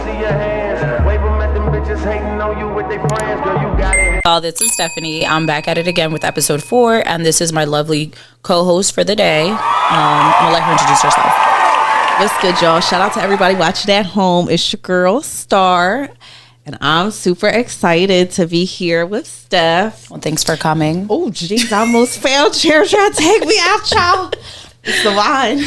see your hands. Wave them at them bitches hating on you with their friends. Girl, you got it. This is Stephanie. I'm back at it again with episode 4, and this is my lovely co-host for the day. I'm gonna let her introduce herself. What's good, y'all? Shout out to everybody watching at home. It's your girl, Star, and I'm super excited to be here with Steph. Well, thanks for coming. Oh, jeez, I almost failed. Chair trying to take me out, y'all. It's the wine.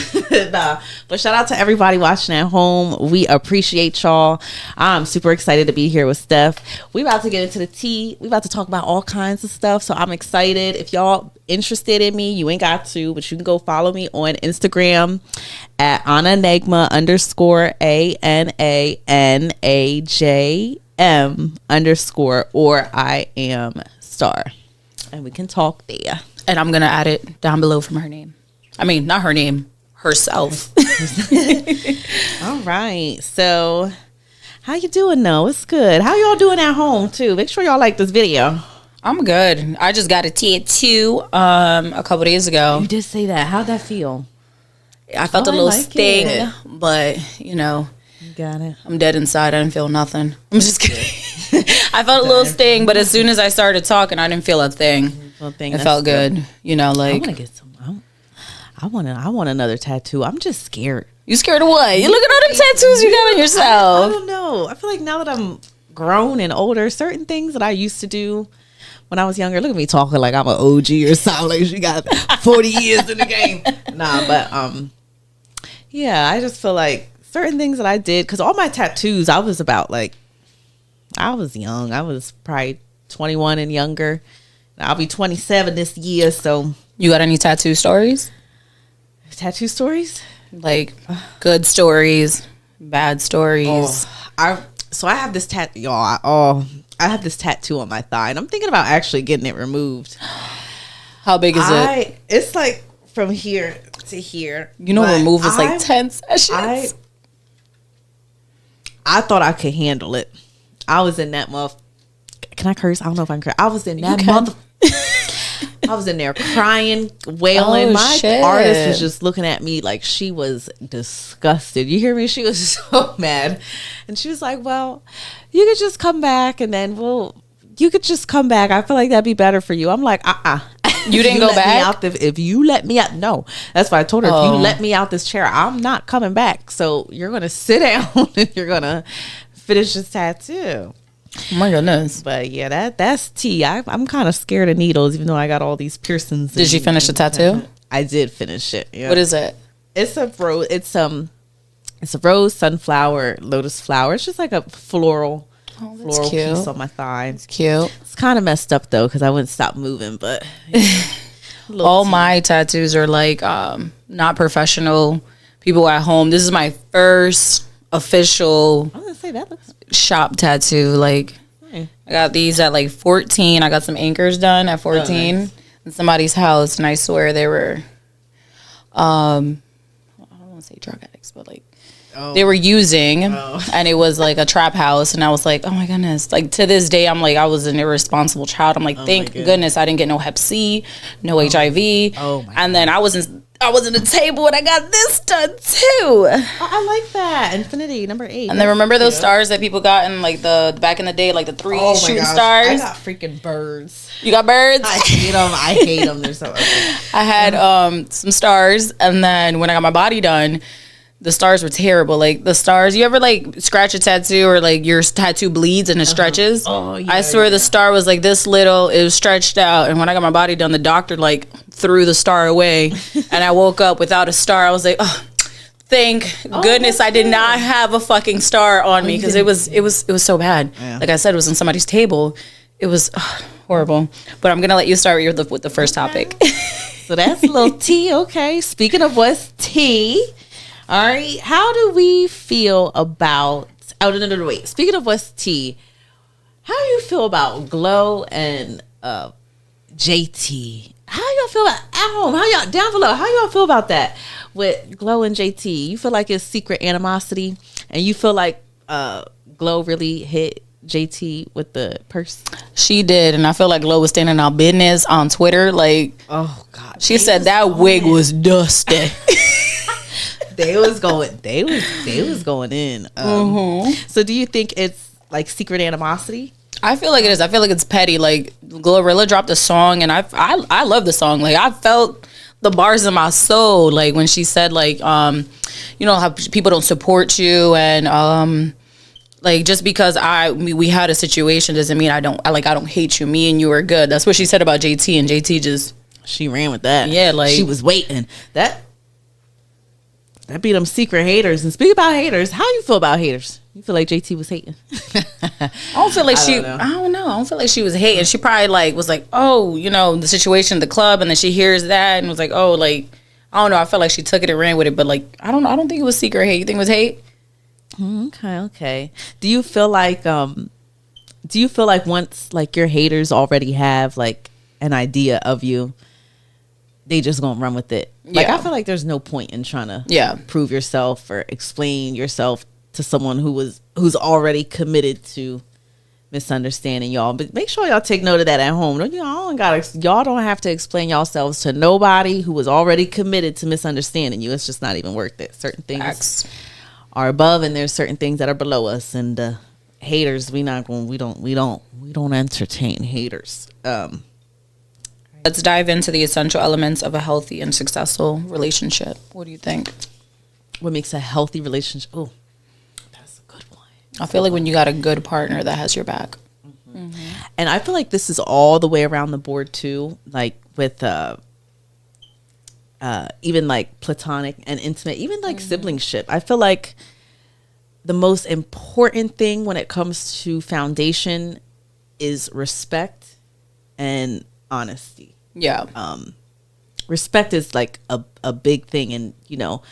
Nah. But shout out to everybody watching at home. We appreciate y'all. I'm super excited to be here with Steph. We about to get into the tea. We about to talk about all kinds of stuff. So I'm excited. If y'all interested in me, you ain't got to, but you can go follow me on Instagram at Ananajm _ANANAJM_ or I am Star. And we can talk there. And I'm gonna add it down below from her name. I mean, not her name, herself. All right. So how you doing though? It's good. How y'all doing at home too? Make sure y'all like this video. I'm good. I just got a tattoo a couple days ago. You did say that. How'd that feel? I felt a little sting, but you know, You got it. I'm dead inside. I didn't feel nothing. I'm just kidding. I felt a little sting, but as soon as I started talking, I didn't feel a thing. It felt good. You know, like I want to get some. I want another tattoo. I'm just scared. You scared of what? You look at all the tattoos you got on yourself. I don't know. I feel like now that I'm grown and older, certain things that I used to do when I was younger. Look at me talking like I'm an OG or something. Like she got 40 years in the game. Nah, but yeah, I just feel like certain things that I did, because all my tattoos, I was young. I was probably 21 and younger. I'll be 27 this year. So you got any tattoo stories? Tattoo stories? Like good stories, bad stories. I have this tattoo, y'all. I have this tattoo on my thigh, and I'm thinking about actually getting it removed. How big is it? It's like from here to here. You know, remove is like 10 sessions. I thought I could handle it. I was in that Can I curse? I don't know if I can curse. I was in that I was in there crying, wailing. My artist was just looking at me like she was disgusted. You hear me? She was so mad. And she was like, well, you could just come back and then you could just come back. I feel like that'd be better for you. I'm like, You didn't go back? If you let me out, no. That's why I told her, if you let me out this chair, I'm not coming back. So you're going to sit down and you're going to finish this tattoo. Oh my goodness. But yeah, that's tea. I'm kind of scared of needles, even though I got all these piercings. Did you finish the tattoo? I did finish it. Yeah. What is it? It's a rose. It's a rose, sunflower, lotus flower. It's just like a floral cute piece on my thigh. It's cute. It's kind of messed up though, because I wouldn't stop moving. But all my tattoos are like not professional people at home. This is my first official. I was gonna say that looks shop tattoo. Like I got these at like 14. I got some anchors done at 14 in somebody's house, and I swear they were I don't want to say drug addicts, but like they were using, and it was like a trap house, and I was like, oh my goodness. Like to this day, I'm like, I was an irresponsible child. I'm like, thank goodness I didn't get no Hep C, no HIV. And then I was in the table and I got this done too. I like that. Infinity number 8. And then remember those stars that people got in like the back in the day, like the 3 shooting stars? I got freaking birds. You got birds? I hate them. They're so ugly. I had some stars, and then when I got my body done, the stars were terrible. Like the stars, you ever like scratch a tattoo or like your tattoo bleeds and it stretches? I swear the star was like this little. It was stretched out, and when I got my body done, the doctor like threw the star away, and I woke up without a star. I was like, oh, thank goodness I did not have a fucking star on me, because it was so bad. Yeah. Like I said, it was on somebody's table. It was horrible. But I'm gonna let you start with the first topic. So that's a little tea. Okay. Speaking of what's tea. All right. How do we feel about? Oh no! Wait. Speaking of what's tea, how do you feel about Glow and JT? How y'all feel about at home? How y'all down below? How y'all feel about that with Glow and JT? You feel like it's secret animosity, and you feel like Glow really hit JT with the purse? She did, and I feel like Glow was standing on business on Twitter. Like, oh God, she said that wig was dusty. They was going in. So do you think it's like secret animosity? I feel like it is. I feel like it's petty. Like Glorilla dropped a song, and I love the song. Like I felt the bars in my soul. Like when she said, like, you know how people don't support you, and like just because we had a situation doesn't mean I don't hate you. Me and you are good. That's what she said about JT, and JT just she ran with that. Yeah, like she was waiting. That be them secret haters. And speak about haters. How you feel about haters? You feel like JT was hating? I don't feel like I don't know. I don't feel like she was hating. She probably like was like, oh, you know, the situation at the club, and then she hears that and was like, oh, like I don't know. I felt like she took it and ran with it, but like I don't think it was secret hate. You think it was hate? Okay. Do you feel like once like your haters already have like an idea of you, they just gonna run with it? Like I feel like there's no point in trying to prove yourself or explain yourself to someone who's already committed to misunderstanding y'all. But make sure y'all take note of that at home. Y'all don't have to explain yourselves to nobody who was already committed to misunderstanding you. It's just not even worth it. Certain things are above, and there's certain things that are below us. And haters, we don't entertain haters. Let's dive into the essential elements of a healthy and successful relationship. What do you think? What makes a healthy relationship? Oh, that's a good one. I feel like when you got a good partner that has your back. And I feel like this is all the way around the board too, like with even like platonic and intimate, even like siblingship. I feel like the most important thing when it comes to foundation is respect and honesty. Respect is like a big thing, and you know,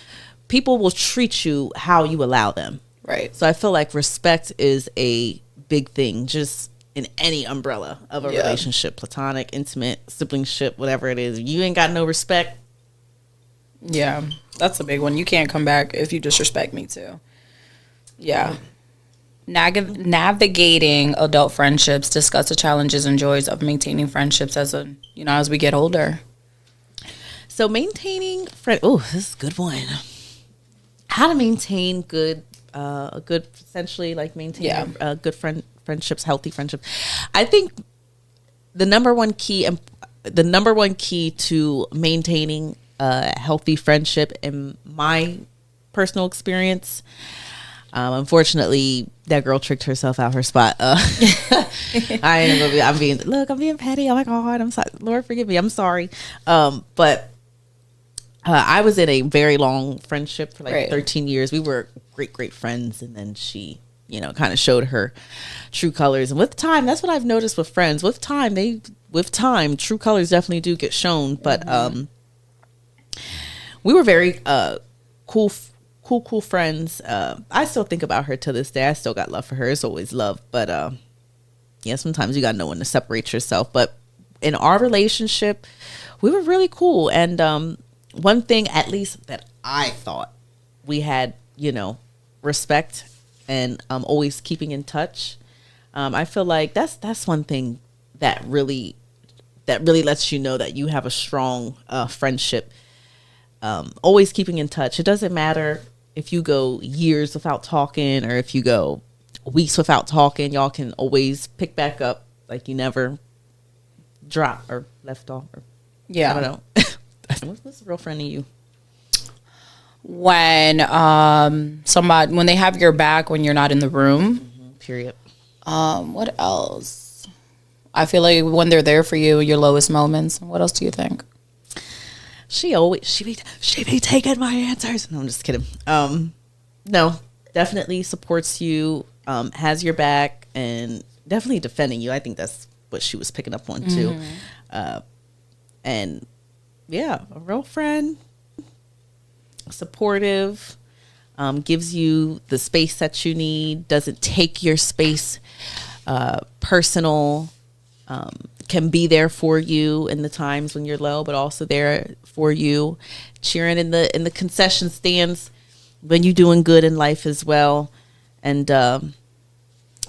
people will treat you how you allow them, right? So I feel like respect is a big thing just in any umbrella of a relationship, platonic, intimate, siblingship, whatever it is. If you ain't got no respect, that's a big one. You can't come back if you disrespect me too. Navigating adult friendships. Discuss the challenges and joys of maintaining friendships as we get older. So maintaining this is a good one. How to maintain good essentially like maintain good friendships, healthy friendships. I think the number one key to maintaining a healthy friendship, in my personal experience, unfortunately, that girl tricked herself out her spot. I'm being petty. Oh my God, I'm sorry. Lord, forgive me. I'm sorry. But I was in a very long friendship for like 13 years. We were great friends. And then she, kind of showed her true colors. And with time, that's what I've noticed with friends. With time, true colors definitely do get shown. But we were very cool friends. I still think about her to this day. I still got love for her. It's always love. But sometimes you got to know when to separate yourself. But in our relationship, we were really cool. And one thing, at least that I thought, we had, respect and always keeping in touch. I feel like that's one thing that really lets you know that you have a strong friendship. Always keeping in touch. It doesn't matter if you go years without talking or if you go weeks without talking. Y'all can always pick back up like you never dropped or left off. Or, I don't know. What's a real friend to you? When when they have your back when you're not in the room. Period. What else? I feel like when they're there for you, your lowest moments. What else do you think? She be taking my answers. No, I'm just kidding. No, definitely supports you, has your back, and definitely defending you. I think that's what she was picking up on too. And yeah, a real friend, supportive, gives you the space that you need, doesn't take your space personal, can be there for you in the times when you're low, but also there for you, cheering in the concession stands when you're doing good in life as well. And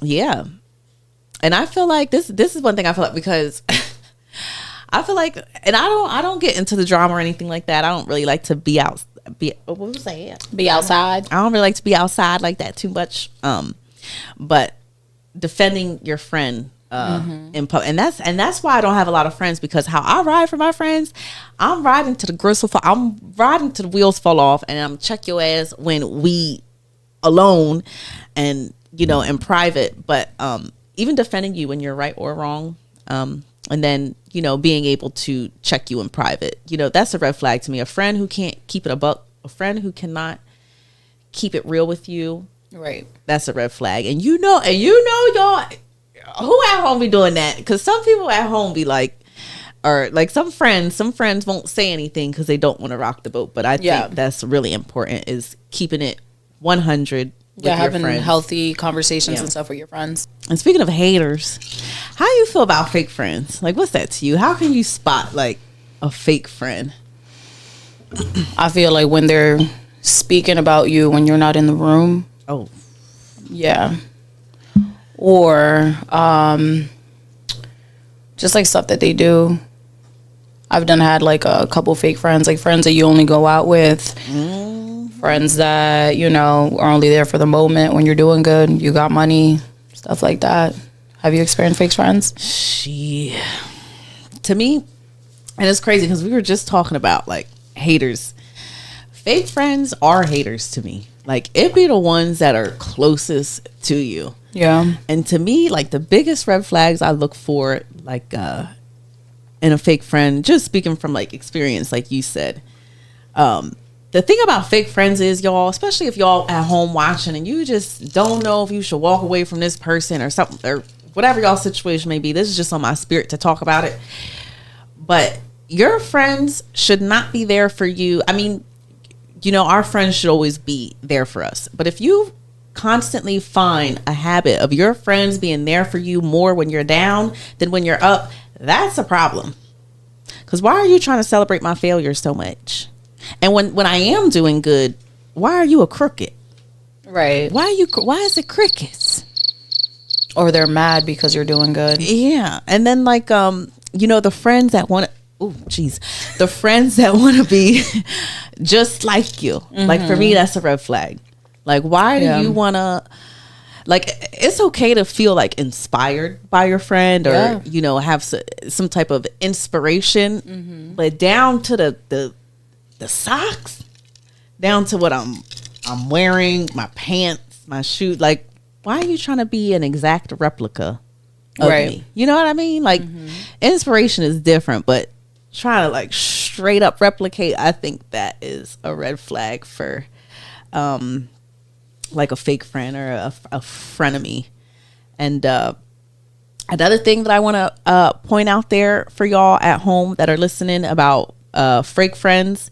yeah, and I feel like this is one thing I feel like, because I feel like, and I don't get into the drama or anything like that. I don't really like to be out what was that? Be outside. I don't really like to be outside like that too much. But defending your friend in public, and that's why I don't have a lot of friends, because how I ride for my friends, I'm riding to the wheels fall off, and I'm check your ass when we alone and in private. But even defending you when you're right or wrong, and then being able to check you in private, that's a red flag to me. A friend who can't keep it a buck, a friend who cannot keep it real with you, Right. that's a red flag. And y'all who at home be doing that, because some people at home be like, or like some friends won't say anything because they don't want to rock the boat. But I think that's really important, is keeping it 100 with your having friends. healthy conversations and stuff with your friends. And speaking of haters, how you feel about fake friends? Like, what's that to you? How can you spot like a fake friend? I feel like when they're speaking about you when you're not in the room. Oh, Yeah. Or just like stuff that they do. I've had like a couple fake friends, like friends that you only go out with, friends that are only there for the moment when you're doing good, you got money, stuff like that. Have you experienced fake friends? to me, and it's crazy because we were just talking about like haters. Fake friends are haters to me. Like, it be the ones that are closest to you. Yeah. And to me, like, the biggest red flags I look for, like, in a fake friend, just speaking from like experience, like you said, the thing about fake friends is, y'all, especially if y'all at home watching and you just don't know if you should walk away from this person or something, or whatever y'all situation may be. This is just on my spirit to talk about it. But your friends should not be there for you. I mean, our friends should always be there for us. But if you constantly find a habit of your friends being there for you more when you're down than when you're up, that's a problem. Because why are you trying to celebrate my failures so much? And when I am doing good, why are you a crooked? Right. Why is it crickets? Or they're mad because you're doing good. Yeah. And then like, the friends that want to, the friends that want to be just like you. Like, for me, that's a red flag. Like, why do you want to, like, it's okay to feel like inspired by your friend or, have some type of inspiration, but down to the socks, down to what I'm wearing, my pants, my shoes. Like, why are you trying to be an exact replica of me? You know what I mean? Like, inspiration is different, but trying to like straight up replicate, I think that is a red flag for like a fake friend or a frenemy. And another thing that I want to point out there for y'all at home that are listening about fake friends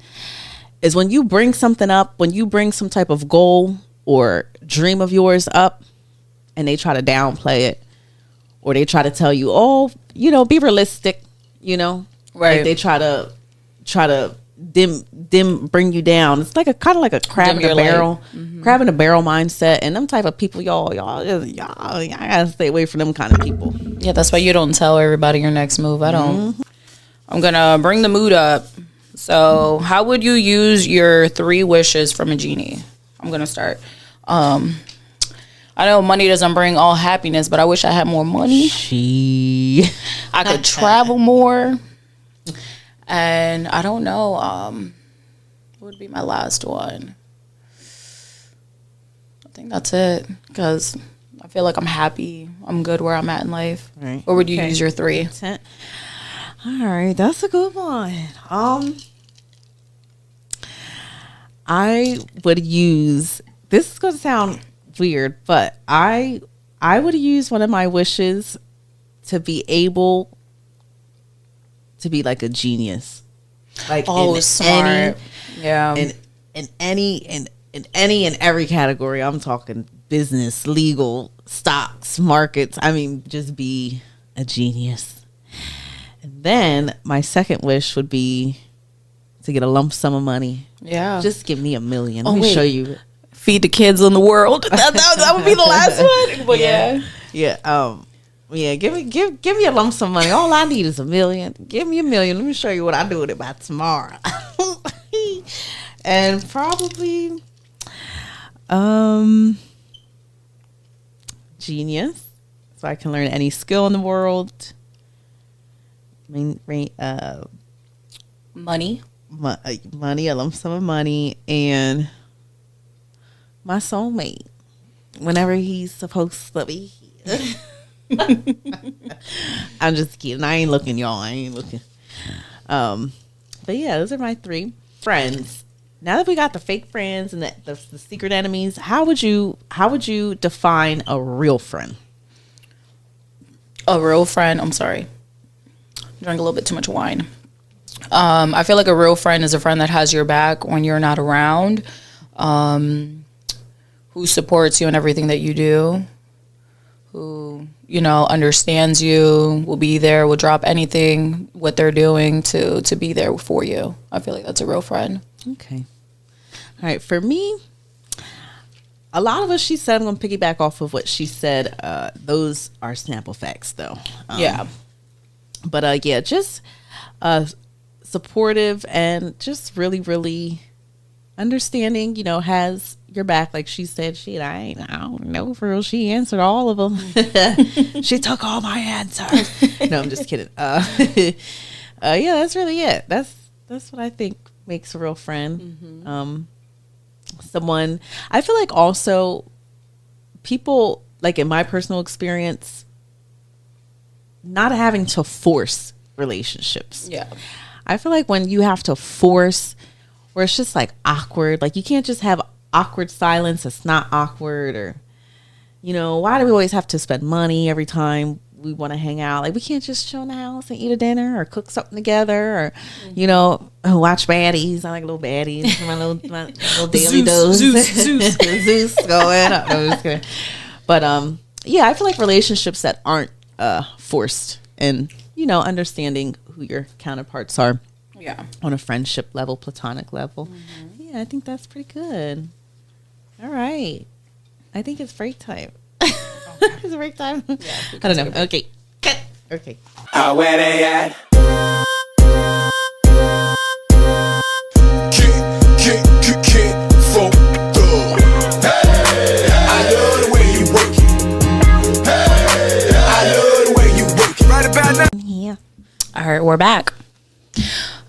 is, when you bring something up, when you bring some type of goal or dream of yours up and they try to downplay it, or they try to tell you, oh, be realistic, right? Like, they try to dim bring you down. It's like a kind of like a crab in a barrel, crab in a barrel mindset. And them type of people, y'all gotta stay away from them kind of people. Yeah, that's why you don't tell everybody your next move. I don't. I'm gonna bring the mood up. So, how would you use your 3 wishes from a genie? I'm gonna start. I know money doesn't bring all happiness, but I wish I had more money. I could travel more. And I don't know, what would be my last one? I think that's it, because I feel like I'm happy. I'm good where I'm at in life. Right. Or would you use your 3? All right, that's a good one. I would use, this is going to sound weird, but I would use one of my wishes to be able to be like a genius, like smart. In any and every category. I'm talking business, legal, stocks, markets. I mean, just be a genius. And then my second wish would be to get a lump sum of money. Yeah, just give me $1 million. Let me show you. Feed the kids in the world. That would be the last one. But yeah. Give me a lump sum of money. All I need is $1 million. Give me $1 million. Let me show you what I do with it by tomorrow. And probably genius, so I can learn any skill in the world. Money, a lump sum of money, and my soulmate whenever he's supposed to be here. I'm just kidding. I ain't looking, y'all. I ain't looking. But yeah, those are my 3 friends. Now that we got the fake friends and the secret enemies, how would you define a real friend? A real friend. I'm sorry. Drank a little bit too much wine. I feel like a real friend is a friend that has your back when you're not around, who supports you in everything that you do, who, understands you, will be there, will drop anything, what they're doing to be there for you. I feel like that's a real friend. Okay. All right. For me, a lot of what she said, I'm going to piggyback off of what she said. Those are sample facts, though. Yeah. But, yeah, just supportive and just really, really understanding, has your back. Like she said, I don't know for real. She answered all of them. She took all my answers. No, I'm just kidding. Yeah, that's really it. That's what I think makes a real friend. Mm-hmm. Someone, I feel like also people, like in my personal experience, not having to force relationships. Yeah. I feel like when you have to force, where it's just like awkward, like you can't just have awkward silence. It's not awkward, or, why do we always have to spend money every time we want to hang out? Like we can't just chill in the house and eat a dinner or cook something together, or, watch baddies. I like little baddies. My little daily dose. Zeus going up. No, I'm just kidding. But, yeah, I feel like relationships that aren't forced and, understanding who your counterparts are. Yeah. On a friendship level, platonic level. Mm-hmm. Yeah, I think that's pretty good. All right. I think it's break time. Okay. Is it break time? Yeah. I don't know. Okay. Cut. Okay. Where they at? Kick, folk, hey, I love the way you work it. Hey, I love the way you work it. Right about now. Yeah. All right, we're back.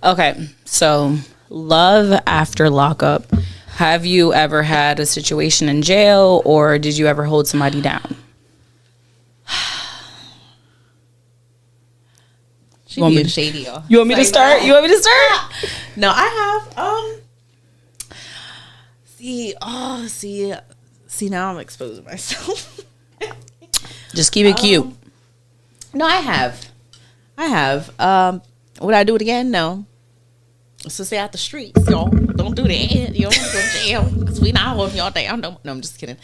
Okay, so love after lockup. Have you ever had a situation in jail, or did you ever hold somebody down? She being shady, y'all. You want me to start? You want me to start? No, I have. See, now I'm exposing myself. Just keep it cute. No, I have. Would I do it again? No. So stay out the streets, y'all. Don't do that. You don't want to go to jail because we not holding y'all down. No, I'm just kidding.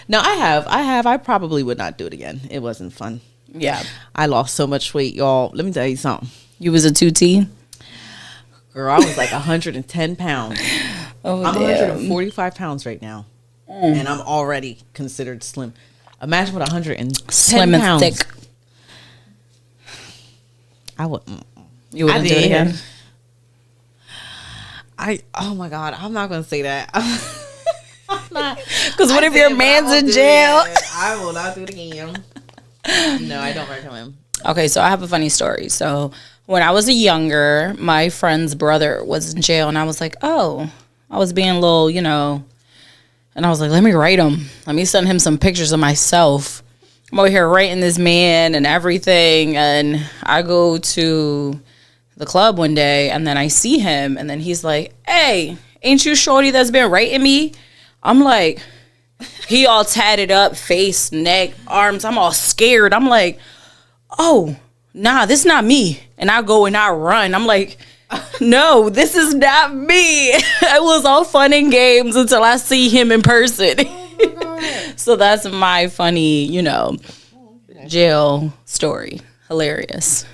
No, I have. I probably would not do it again. It wasn't fun. Yeah. I lost so much weight, y'all. Let me tell you something. You was a 2T? Girl, I was like 110 pounds. Oh, I'm damn. 145 pounds right now. And I'm already considered slim. Imagine what 110 Slim and pounds. thick. I wouldn't. You wouldn't do it again? Oh my God, I'm not going to say that. I'm not. Because what if your man's in jail? I will not do it again. No, I don't recommend. Okay, so I have a funny story. So when I was younger, my friend's brother was in jail, and I was like, oh, I was being a little, and I was like, let me write him. Let me send him some pictures of myself. I'm over here writing this man and everything, and I go to the club one day, and then I see him, and then he's like, hey, ain't you shorty that's been writing me? I'm like, he all tatted up, face, neck, arms. I'm all scared. I'm like, oh, nah, this not me. And I go and I run. I'm like, no, this is not me. It was all fun and games until I see him in person. Oh, so that's my funny, jail story. Hilarious.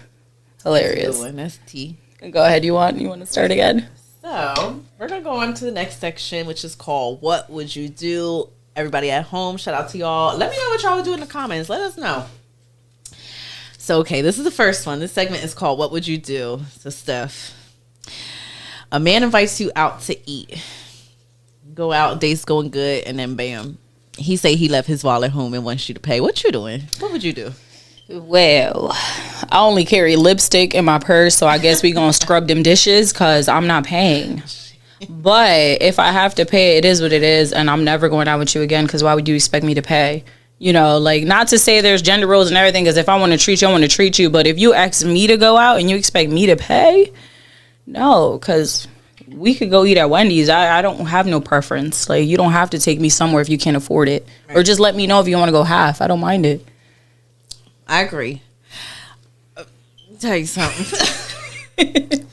That's T. Go ahead. You want to start again? So we're going to go on to the next section, which is called What Would You Do? Everybody at home, shout out to y'all. Let me know what y'all would do in the comments. Let us know. So, okay, this is the first one. This segment is called What Would You Do? So, Steph, a man invites you out to eat. go out, dates going good, and then bam, he say he left his wallet home and wants you to pay. What you doing? What would you do? Well, I only carry lipstick in my purse, so I guess we gonna scrub them dishes because I'm not paying. But if I have to pay, it is what it is, and I'm never going out with you again because why would you expect me to pay? You know, like, not to say there's gender roles and everything, because if I want to treat you, I want to treat you. But if you ask me to go out and you expect me to pay, no, because we could go eat at Wendy's. I don't have no preference. Like, you don't have to take me somewhere if you can't afford it. Right. Or just let me know if you want to go half. I don't mind it. I agree. Tell you something.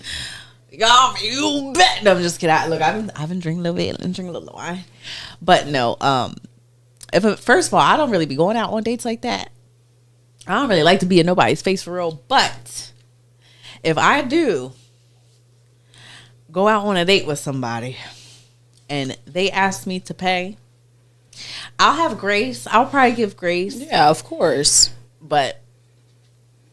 Y'all, you bet. No, I'm just kidding. Look, I've been drinking a little bit and drinking a little wine. But no, first of all, I don't really be going out on dates like that. I don't really like to be in nobody's face for real. But if I do go out on a date with somebody and they ask me to pay, I'll have grace. I'll probably give grace. Yeah, of course. But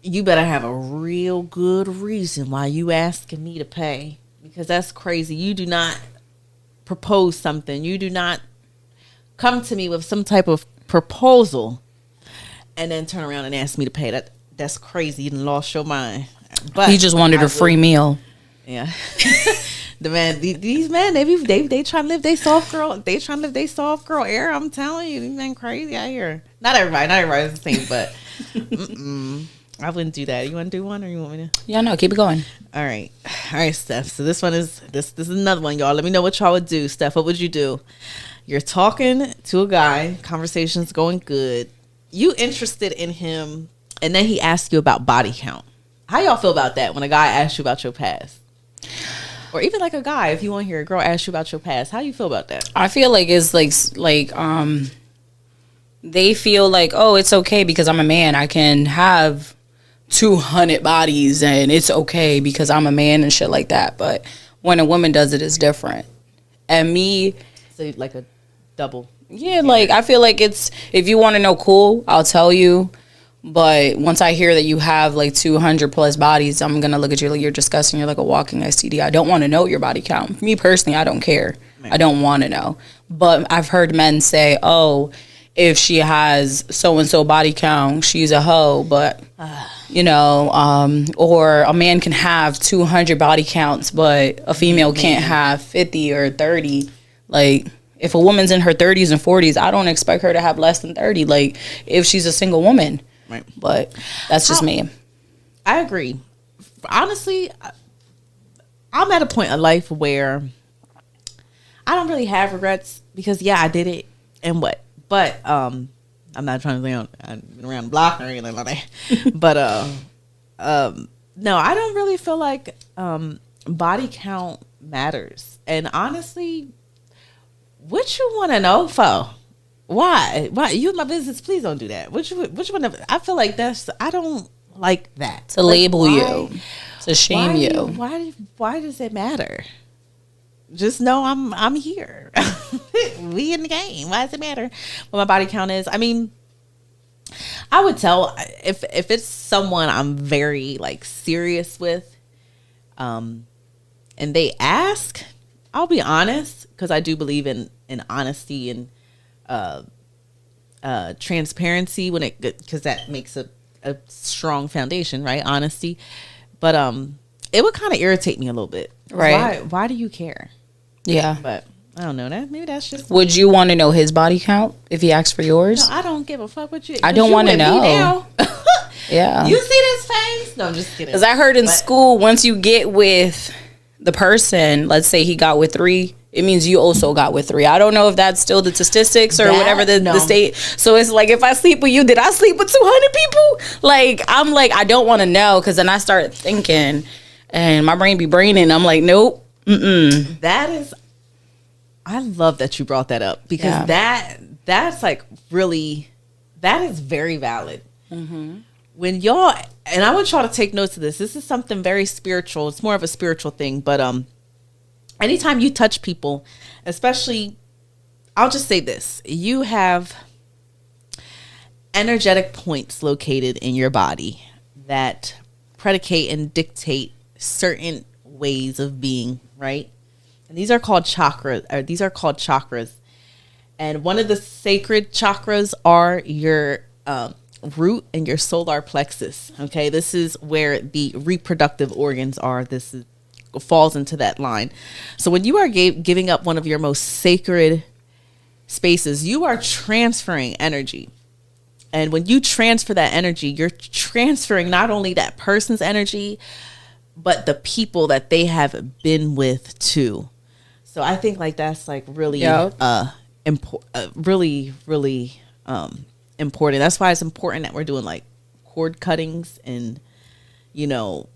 you better have a real good reason why you asking me to pay, because that's crazy. You do not propose something. You do not come to me with some type of proposal and then turn around and ask me to pay. That's crazy. You done lost your mind. But he just wanted a free meal. Yeah. These men, they trying to live they soft girl. They trying to live they soft girl era. I'm telling you, these men crazy out here. Not everybody's the same, but I wouldn't do that. You want to do one, or you want me to? Yeah, no, keep it going. All right, Steph. So this one is this is another one, y'all. Let me know what y'all would do. Steph, what would you do? You're talking to a guy, conversation's going good. You interested in him, and then he asks you about body count. How y'all feel about that when a guy asks you about your past? Or even like a guy, if you want to hear a girl ask you about your past, how do you feel about that? I feel like it's like they feel like, oh, it's okay because I'm a man. I can have 200 bodies and it's okay because I'm a man and shit like that. But when a woman does it, it's different. And me, so like a double. Yeah, like I feel like it's, if you want to know, cool, I'll tell you. But once I hear that you have like 200 plus bodies, I'm going to look at you like you're disgusting. You're like a walking STD. I don't want to know your body count. Me personally, I don't care. Man. I don't want to know. But I've heard men say, oh, if she has so-and-so body count, she's a hoe. But, you know, or a man can have 200 body counts, but a female can't have 50 or 30. Like, if a woman's in her 30s and 40s, I don't expect her to have less than 30. Like, if she's a single woman. Right. But that's just me. I agree. Honestly, I'm at a point in life where I don't really have regrets because, yeah, I did it and what. But I'm not trying to say I've been around the block or anything like that. But no, I don't really feel like body count matters. And honestly, what you want to know for? Why? You in my business? Please don't do that. Which one? I feel like I don't like that. To label you, to shame you. Why does it matter? Just know I'm here. We in the game. Why does it matter what my body count is? I mean, I would tell if it's someone I'm very like serious with, and they ask, I'll be honest because I do believe in honesty and transparency because that makes a strong foundation, right? Honesty. But it would kind of irritate me a little bit. Right. Why do you care? Yeah. But I don't know that. Maybe that's just. Would you want to know his body count if he asked for yours? No, I don't give a fuck what you. I don't want to know. Yeah. You see this face? No, I'm just kidding. Because I heard in school, once you get with the person, let's say he got with 3, it means you also got with 3. I don't know if that's still the statistics or whatever the state. So it's like, if I sleep with you, did I sleep with 200 people? Like, I'm like, I don't want to know, because then I start thinking and my brain be braining. I'm like, nope. Mm-mm. That is, I love that you brought that up, because that's like really, that is very valid. Mm-hmm. When y'all, and I want y'all to take notes of this. This is something very spiritual. It's more of a spiritual thing, but anytime you touch people, especially, I'll just say this, you have energetic points located in your body that predicate and dictate certain ways of being, right? And these are called chakras. And one of the sacred chakras are your root and your solar plexus. Okay, this is where the reproductive organs are. Falls into that line. So when you are giving up one of your most sacred spaces, you are transferring energy. And when you transfer that energy, you're transferring not only that person's energy, but the people that they have been with too. So I think like that's like really really important. That's why it's important that we're doing like cord cuttings and, you know,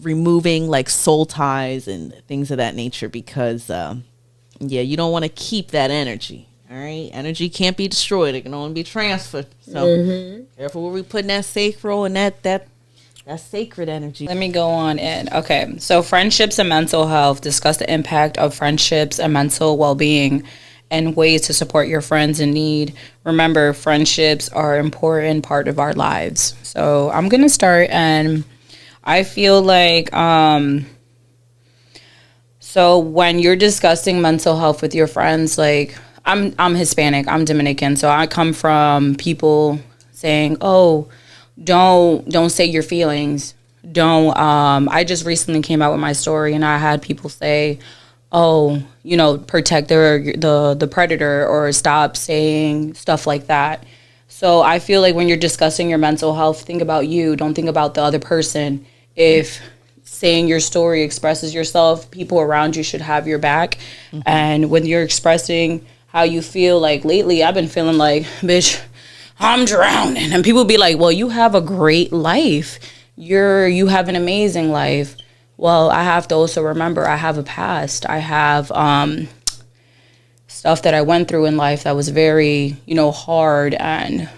removing like soul ties and things of that nature, because you don't want to keep that energy. All right, energy can't be destroyed; it can only be transferred. So careful where we putting that sacral and that sacred energy. Let me go on in. Okay, so friendships and mental health. Discuss the impact of friendships and mental well-being and ways to support your friends in need. Remember, friendships are an important part of our lives. So I'm gonna start, and I feel like so when you're discussing mental health with your friends, like I'm Hispanic, I'm Dominican, so I come from people saying, "Oh, don't say your feelings. Don't." I just recently came out with my story, and I had people say, "Oh, you know, protect the predator," or stop saying stuff like that. So I feel like when you're discussing your mental health, think about you. Don't think about the other person. If saying your story expresses yourself, people around you should have your back. And when you're expressing how you feel, like lately I've been feeling like, bitch, I'm drowning. And people be like, well, you have a great life. You have an amazing life. Well, I have to also remember I have a past. I have stuff that I went through in life that was very, hard, and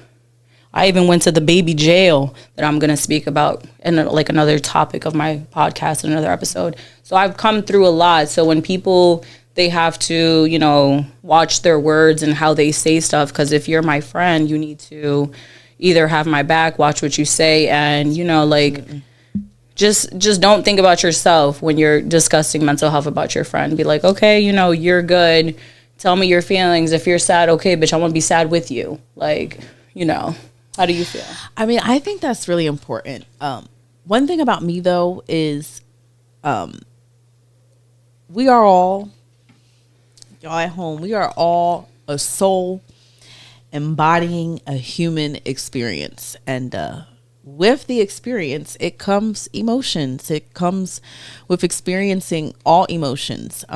I even went to the baby jail that I'm going to speak about in like another topic of my podcast in another episode. So I've come through a lot. So when people, they have to, watch their words and how they say stuff, because if you're my friend, you need to either have my back, watch what you say, and, just don't think about yourself when you're discussing mental health about your friend. Be like, okay, you're good. Tell me your feelings. If you're sad, okay, bitch, I want to be sad with you. Like, how do you feel? I mean, I think that's really important. One thing about me, though, is we are all, y'all at home, we are all a soul embodying a human experience. And with the experience, it comes emotions. It comes with experiencing all emotions.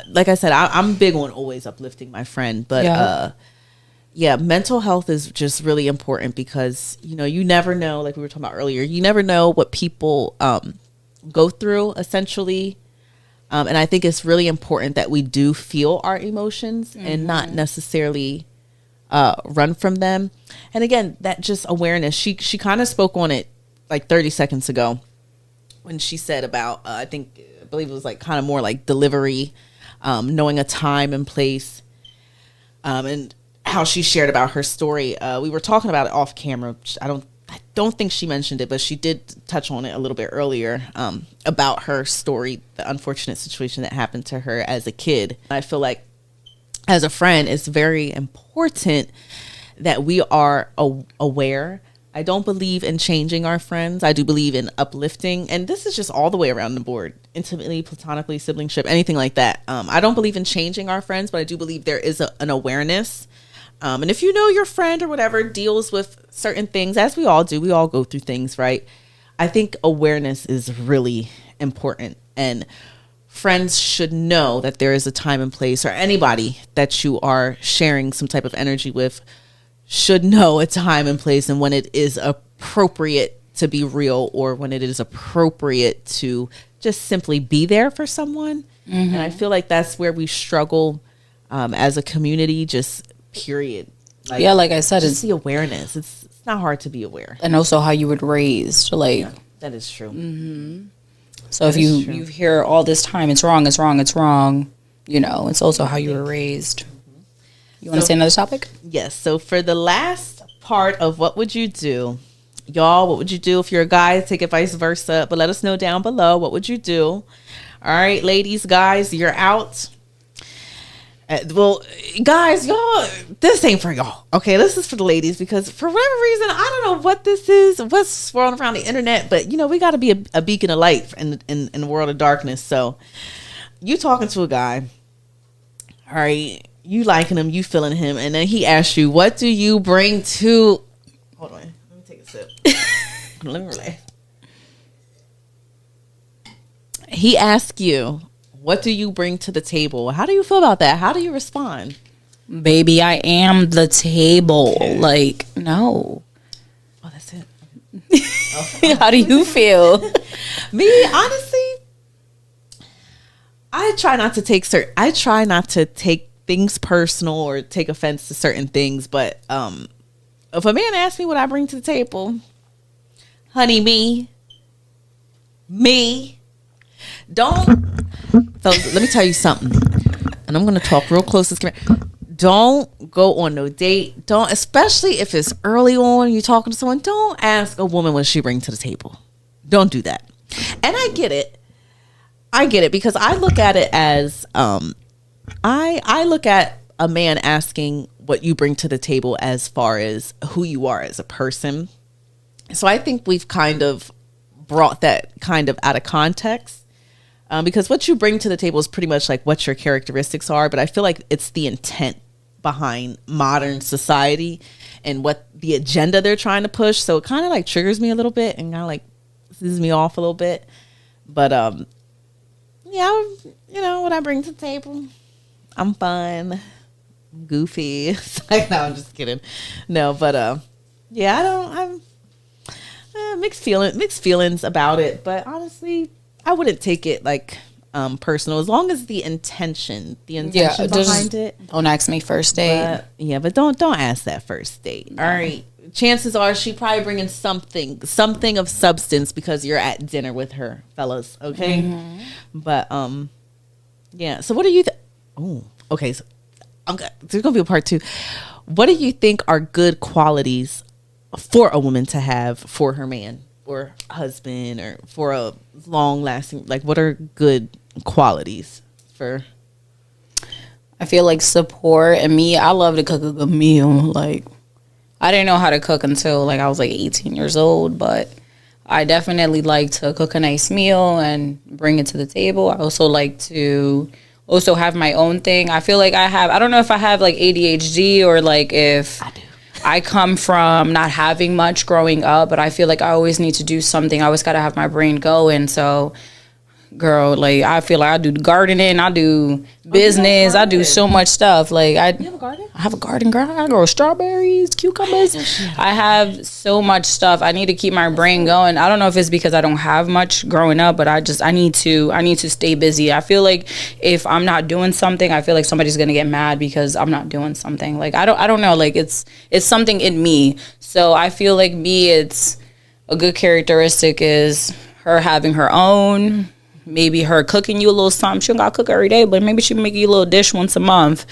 Like I said, I'm big on always uplifting my friend, but mental health is just really important, because you never know, like we were talking about earlier, you never know what people go through, essentially, and I think it's really important that we do feel our emotions and not necessarily run from them. And again, that just awareness, she kind of spoke on it like 30 seconds ago when she said about I believe it was like kind of more like delivery, knowing a time and place, and how she shared about her story. We were talking about it off camera. I don't think she mentioned it, but she did touch on it a little bit earlier, about her story, the unfortunate situation that happened to her as a kid. I feel like as a friend, it's very important that we are aware. I don't believe in changing our friends. I do believe in uplifting. And this is just all the way around the board. Intimately, platonically, siblingship, anything like that. I don't believe in changing our friends, but I do believe there is an awareness. And if your friend or whatever deals with certain things, as we all do, we all go through things, right? I think awareness is really important. And friends should know that there is a time and place, or anybody that you are sharing some type of energy with should know a time and place, and when it is appropriate to be real, or when it is appropriate to just simply be there for someone. And I feel like that's where we struggle as a community, just period. Like I said, it's the awareness. It's not hard to be aware. And also how you would raise, that is true. So if you hear all this time, it's wrong, it's also how you were raised. You want to say another topic? Yes. So for the last part of what would you do, y'all, what would you do if you're a guy? Take it vice versa, but let us know down below. What would you do? All right, ladies, guys, you're out. Well, guys, y'all, this ain't for y'all. Okay, this is for the ladies because for whatever reason, I don't know what this is, what's swirling around the internet, but we got to be a beacon of light in the world of darkness. So, you talking to a guy, all right, you liking him, you feeling him, and then he asks you, "What do you bring to?" Hold on, let me take a sip. Let me relax. He asks you, what do you bring to the table? How do you feel about that? How do you respond? Baby, I am the table. Like, no. Oh, that's it. How do you feel? Me, honestly, I try not to take things personal or take offense to certain things. But if a man asks me what I bring to the table, honey, me. Fellas, let me tell you something, and I'm gonna talk real close to the camera. Don't go on no date. Don't, especially if it's early on, you're talking to someone. Don't ask a woman what she brings to the table. Don't do that. And I get it because I look at it as I look at a man asking what you bring to the table as far as who you are as a person. So I think we've kind of brought that kind of out of context. Because what you bring to the table is pretty much like what your characteristics are. But I feel like it's the intent behind modern society and what the agenda they're trying to push. So it kind of like triggers me a little bit and kind of like pisses me off a little bit. But yeah, what I bring to the table, I'm fun, I'm goofy. No, I'm just kidding. No, but yeah, I'm mixed feelings about it. But honestly, I wouldn't take it like personal as long as the intention behind it. Don't ask me first date. But don't ask that first date. All right. Chances are she probably bringing something of substance because you're at dinner with her, fellas. Okay. Mm-hmm. But yeah. So what do you? Okay. So there's gonna be a part 2. What do you think are good qualities for a woman to have for her man or husband or for a long lasting, like what are good qualities for? I feel like support. And me, I love to cook a good meal. Like, I didn't know how to cook until like I was like 18 years old, but I definitely like to cook a nice meal and bring it to the table. I also like to have my own thing. I feel like I don't know if I have like ADHD or like if I do. I come from not having much growing up, but I feel like I always need to do something. I always got to have my brain going. So, girl, like, I feel like I do gardening, I do business, I do so much stuff. Like, you have a garden? I have a garden, girl. I grow strawberries, cucumbers. I have so much stuff. I need to keep my brain going. I don't know if it's because I don't have much growing up, but I need to stay busy. I feel like if I'm not doing something, I feel like somebody's gonna get mad because I'm not doing something. Like, I don't know. Like, it's something in me. So I feel like it's a good characteristic is her having her own. Maybe her cooking you a little something. She don't gotta cook every day, but maybe she make you a little dish once a month.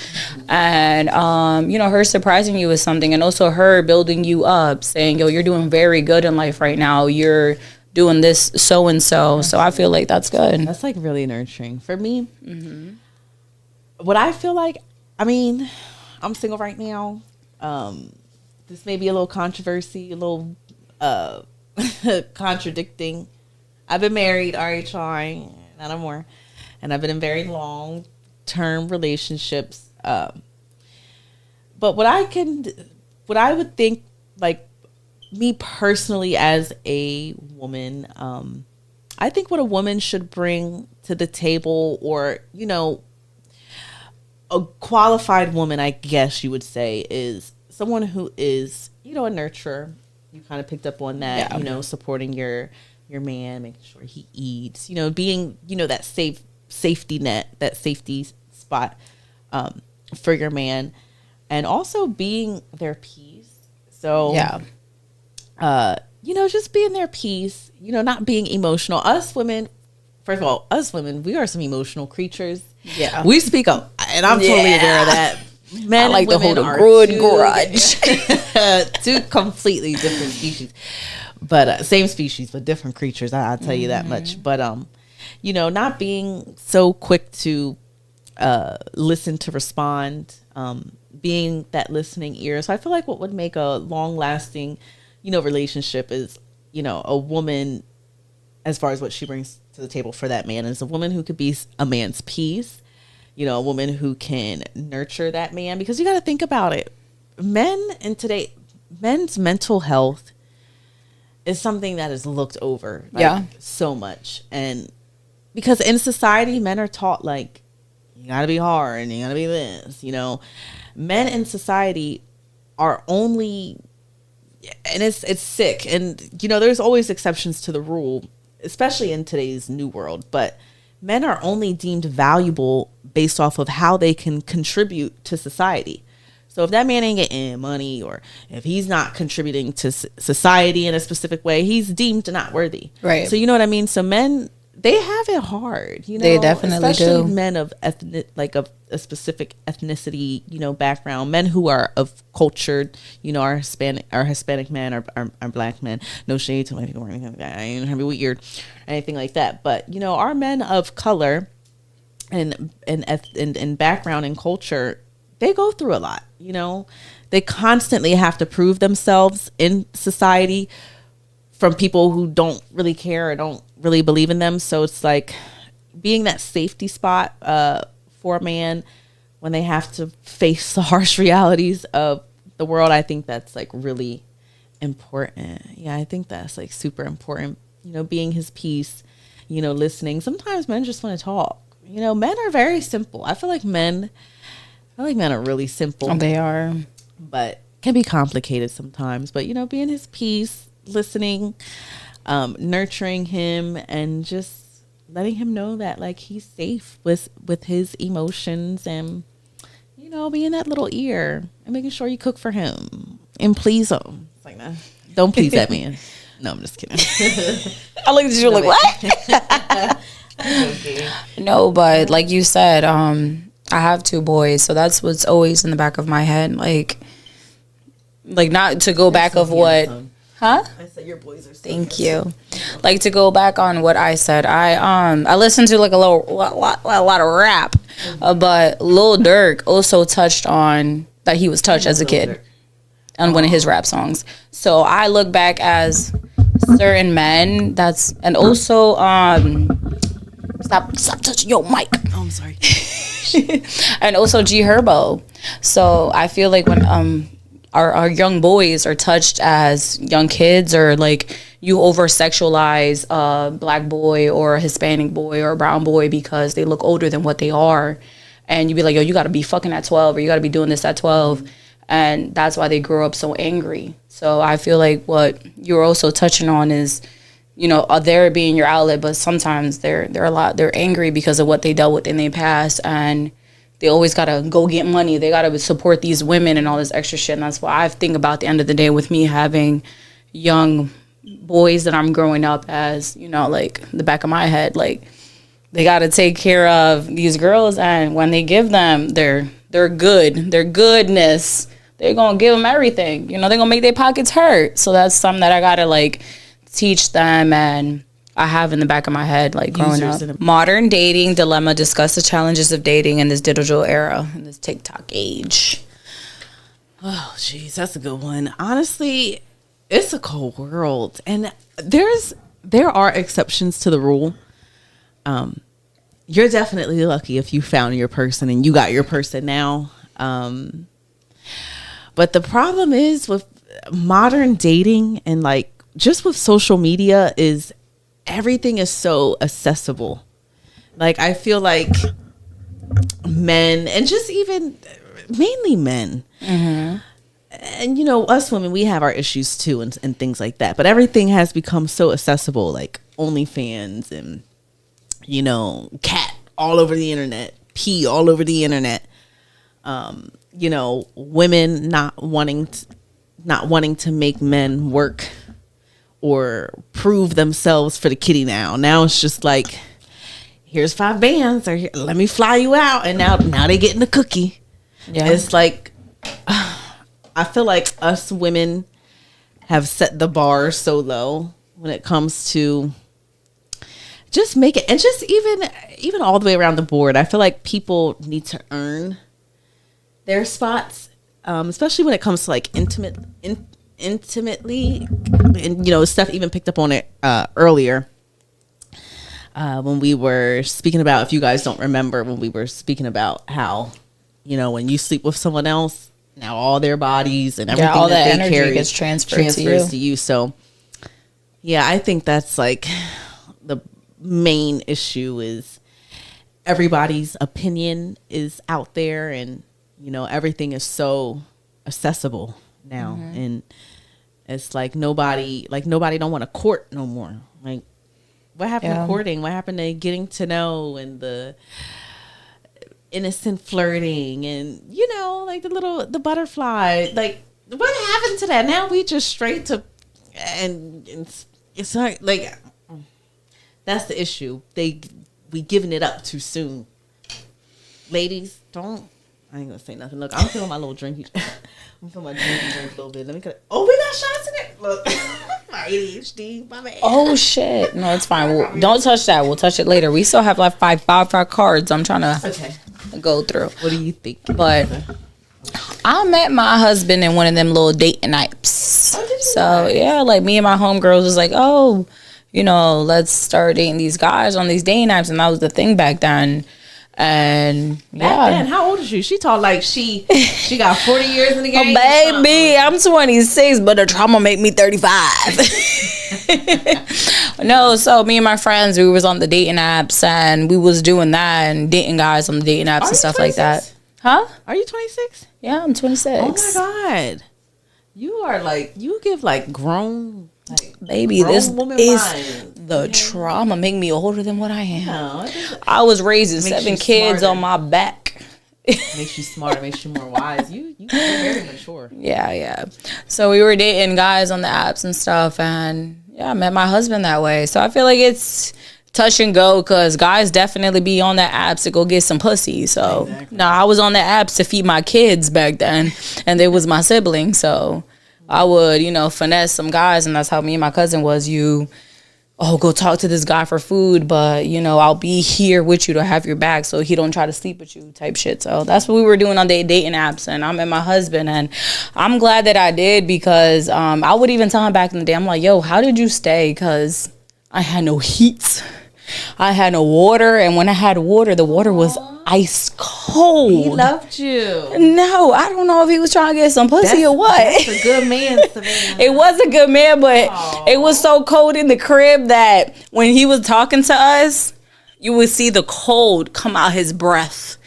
And, her surprising you with something. And also her building you up, saying, yo, you're doing very good in life right now. You're doing this so-and-so. So I feel like that's good. That's like really nurturing. For me, what I feel like, I'm single right now. This may be a little controversy, a little contradicting. I've been married, RHI, not anymore, and I've been in very long-term relationships. But what I would think, like me personally as a woman, I think what a woman should bring to the table, or a qualified woman, I guess you would say, is someone who is, a nurturer. You kind of picked up on that, supporting your man, making sure he eats, being, that safety net, that safety spot for your man, and also being their peace. So, just being their peace, not being emotional. Us women, first of all, we are some emotional creatures. Yeah. We speak up, and I'm totally aware of that. Men I like and to hold women a are good grudge. Two completely different species. But same species, but different creatures. I'll tell you that much. But not being so quick to listen to respond, being that listening ear. So I feel like what would make a long lasting, relationship is, a woman, as far as what she brings to the table for that man, is a woman who could be a man's peace, a woman who can nurture that man. Because you got to think about it. Men's mental health is something that is looked over so much. And because in society, men are taught like, you gotta be hard and you gotta be this, men in society are only, and it's sick. And, there's always exceptions to the rule, especially in today's new world, but men are only deemed valuable based off of how they can contribute to society. So if that man ain't getting money, or if he's not contributing to society in a specific way, he's deemed not worthy. Right. So you know what I mean? So men, they have it hard, They definitely especially do. Men of of a specific ethnicity, background, men who are of cultured, our Hispanic men, our black men. No shade to anything or anything like that. I ain't gonna be weird, anything like that. But our men of color and background and culture, they go through a lot. They constantly have to prove themselves in society from people who don't really care or don't really believe in them. So it's like being that safety spot for a man when they have to face the harsh realities of the world. I think that's like really important. Yeah, I think that's like super important. Being his peace, listening. Sometimes men just want to talk. Men are very simple. I feel like men are really simple. They are. But can be complicated sometimes. But, being his peace, listening, nurturing him, and just letting him know that, like, he's safe with his emotions, and, being that little ear and making sure you cook for him and please him. It's like, nah, don't please that man. No, I'm just kidding. I looked at you like, what? No, but like you said, I have 2 boys, so that's what's always in the back of my head. Like not to go back of what, huh? I said your boys are. Thank you. Like to go back on what I said. I listened to like a lot of rap, but Lil Durk also touched on that he was touched as a kid on one of his rap songs. So I look back as certain men. And also stop touching your mic. Oh, I'm sorry. And also G Herbo. So I feel like when our young boys are touched as young kids, or like you over sexualize a black boy or a Hispanic boy or a brown boy because they look older than what they are, and you be like, yo, you got to be fucking at 12, or you got to be doing this at 12, and that's why they grow up so angry. So I feel like what you're also touching on is, there being your outlet, but sometimes they're angry because of what they dealt with in their past, and they always gotta go get money. They gotta support these women and all this extra shit. And that's why I think about at the end of the day with me having young boys that I'm growing up as, like the back of my head, like they gotta take care of these girls, and when they give them their goodness, they're gonna give them everything. They're gonna make their pockets hurt. So that's something that I gotta like teach them, and I have in the back of my head, like growing up. Modern dating dilemma: discuss the challenges of dating in this digital era, in this TikTok age. Oh, geez, that's a good one. Honestly, it's a cold world, and there are exceptions to the rule. You're definitely lucky if you found your person and you got your person now. But the problem is with modern dating and like just with social media is everything is so accessible. Like I feel like men, and just even mainly men, and us women, we have our issues too, and things like that, but everything has become so accessible, like OnlyFans and cat all over the internet, pee all over the internet, women not wanting to make men work or prove themselves for the kitty. Now it's just like, here's 5 bands, or let me fly you out, and now they getting the cookie. Yeah. It's like I feel like us women have set the bar so low when it comes to just make it, and just even all the way around the board. I feel like people need to earn their spots, especially when it comes to like intimately, and Steph even picked up on it earlier when we were speaking about, if you guys don't remember, when we were speaking about how when you sleep with someone else, now all their bodies and everything all that they energy carry gets transfers to you. So yeah, I think that's like the main issue is everybody's opinion is out there, and everything is so accessible now, and it's like nobody don't want to court no more. Like, what happened to courting? What happened to getting to know and the innocent flirting and like the butterfly? Like, what happened to that? Now we just straight to and it's like that's the issue. We giving it up too soon. Ladies, don't. I ain't gonna say nothing. Look, I'm feeling my little drinky. I'm feeling my drinky drink a little bit. Let me cut. Oh, we got shots in it. Look, my ADHD, my bad. Oh shit! No, it's fine. Don't touch that. We'll touch it later. We still have like five cards. I'm trying to go through. What do you think? But I met my husband in one of them little dating apps. So yeah, like me and my homegirls was like, oh, let's start dating these guys on these dating apps, and that was the thing back then. And back then, how old is she? She talked like she got 40 years in the game. Oh, baby, I'm 26, but the trauma make me 35. No, so me and my friends, we was on the dating apps, and we was doing that and dating guys on the dating apps and stuff 26? like that. Huh? Are you 26? Yeah, I'm 26. Oh my god, you are like, you give like grown. Like, baby, this is mind. the trauma make me older than what I am. No, I was raising 7 kids on my back. Makes you smarter, makes you more wise. You're very mature. Yeah. So we were dating guys on the apps and stuff, and I met my husband that way. So I feel like it's touch and go, because guys definitely be on the apps to go get some pussy. So I was on the apps to feed my kids back then, and they was my siblings. So I would, finesse some guys, and that's how me and my cousin was. Go talk to this guy for food, but, I'll be here with you to have your back so he don't try to sleep with you type shit. So that's what we were doing on the dating apps, and I met my husband, and I'm glad that I did, because I would even tell him back in the day, I'm like, yo, how did you stay? Because I had no heat. I had no water, and when I had water, the water was ice cold. He loved you. No, I don't know if he was trying to get some pussy or what. That's a good man, Savannah. It was a good man, but it was so cold in the crib that when he was talking to us, you would see the cold come out his breath.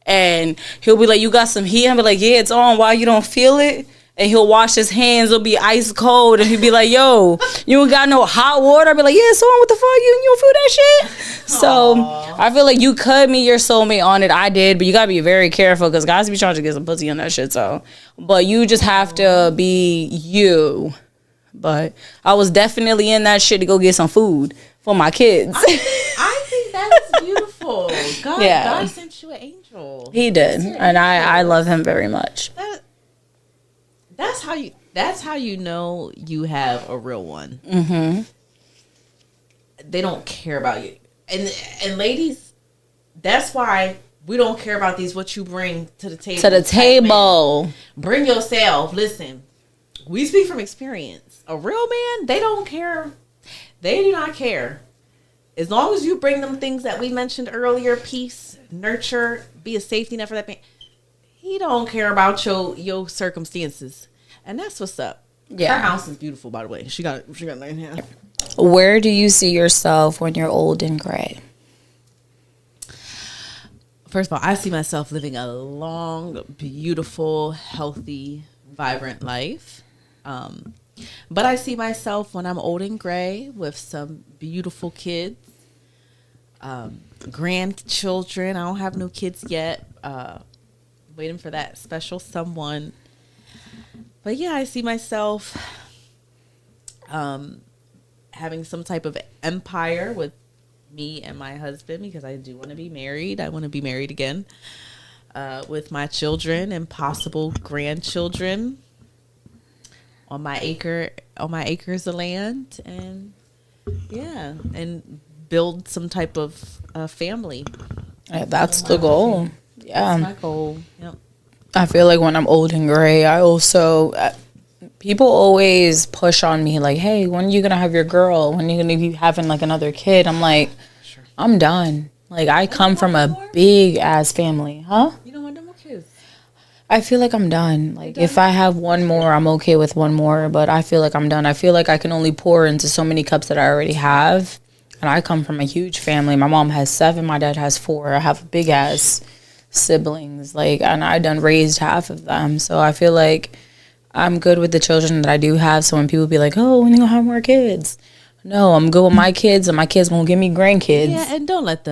And he'll be like, you got some heat? I'll be like, yeah, it's on. Why you don't feel it? And he'll wash his hands. It'll be ice cold. And he'll be like, yo, you ain't got no hot water? I'll be like, yeah, it's on. What the fuck? You don't feel that shit? So I feel like you could meet your soulmate on it. I did. But you got to be very careful, because guys be trying to get some pussy on that shit. So, but you just have to be you. But I was definitely in that shit to go get some food for my kids. I think that's beautiful. God sent you an angel. He did. And I love him very much. That's how you know you have a real one. Mm-hmm. They don't care about you, and ladies, that's why we don't care about these. What you bring to the table? To the table. Bring yourself. Listen, we speak from experience. A real man, they don't care. They do not care. As long as you bring them things that we mentioned earlier: peace, nurture, be a safety net for that man. He don't care about your circumstances. And that's what's up. Yeah. Her house is beautiful, by the way. She got nice hair. Where do you see yourself when you're old and gray? First of all, I see myself living a long, beautiful, healthy, vibrant life. But I see myself when I'm old and gray with some beautiful kids, grandchildren. I don't have no kids yet. Waiting for that special someone. But yeah, I see myself having some type of empire with me and my husband, because I do want to be married. I want to be married again, with my children and possible grandchildren on my acres of land, and yeah, and build some type of family. That's the goal. Yeah. That's my goal. Yep. I feel like when I'm old and gray, I also people always push on me like, "Hey, when are you gonna have your girl? When are you gonna be having like another kid?" I'm like, I'm done. Like I come from a big ass family, huh? You don't want no more kids. I feel like I'm done. Like if I have one more, I'm okay with one more, but I feel like I'm done. I feel like I can only pour into so many cups that I already have. And I come from a huge family. My mom has 7, my dad has 4. I have big ass siblings, like, and I done raised half of them. So I feel like I'm good with the children that I do have. So when people be like, "Oh, when you gonna have more kids?" No, I'm good with my kids, and my kids gonna give me grandkids. Yeah, and don't let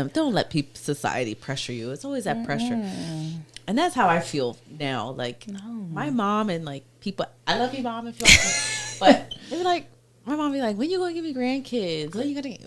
people, society pressure you. It's always that pressure. And that's how I feel now. Like my mom and like people, I love you, mom, if you want, but they be like, my mom be like, "When you gonna give me grandkids? When you gonna?"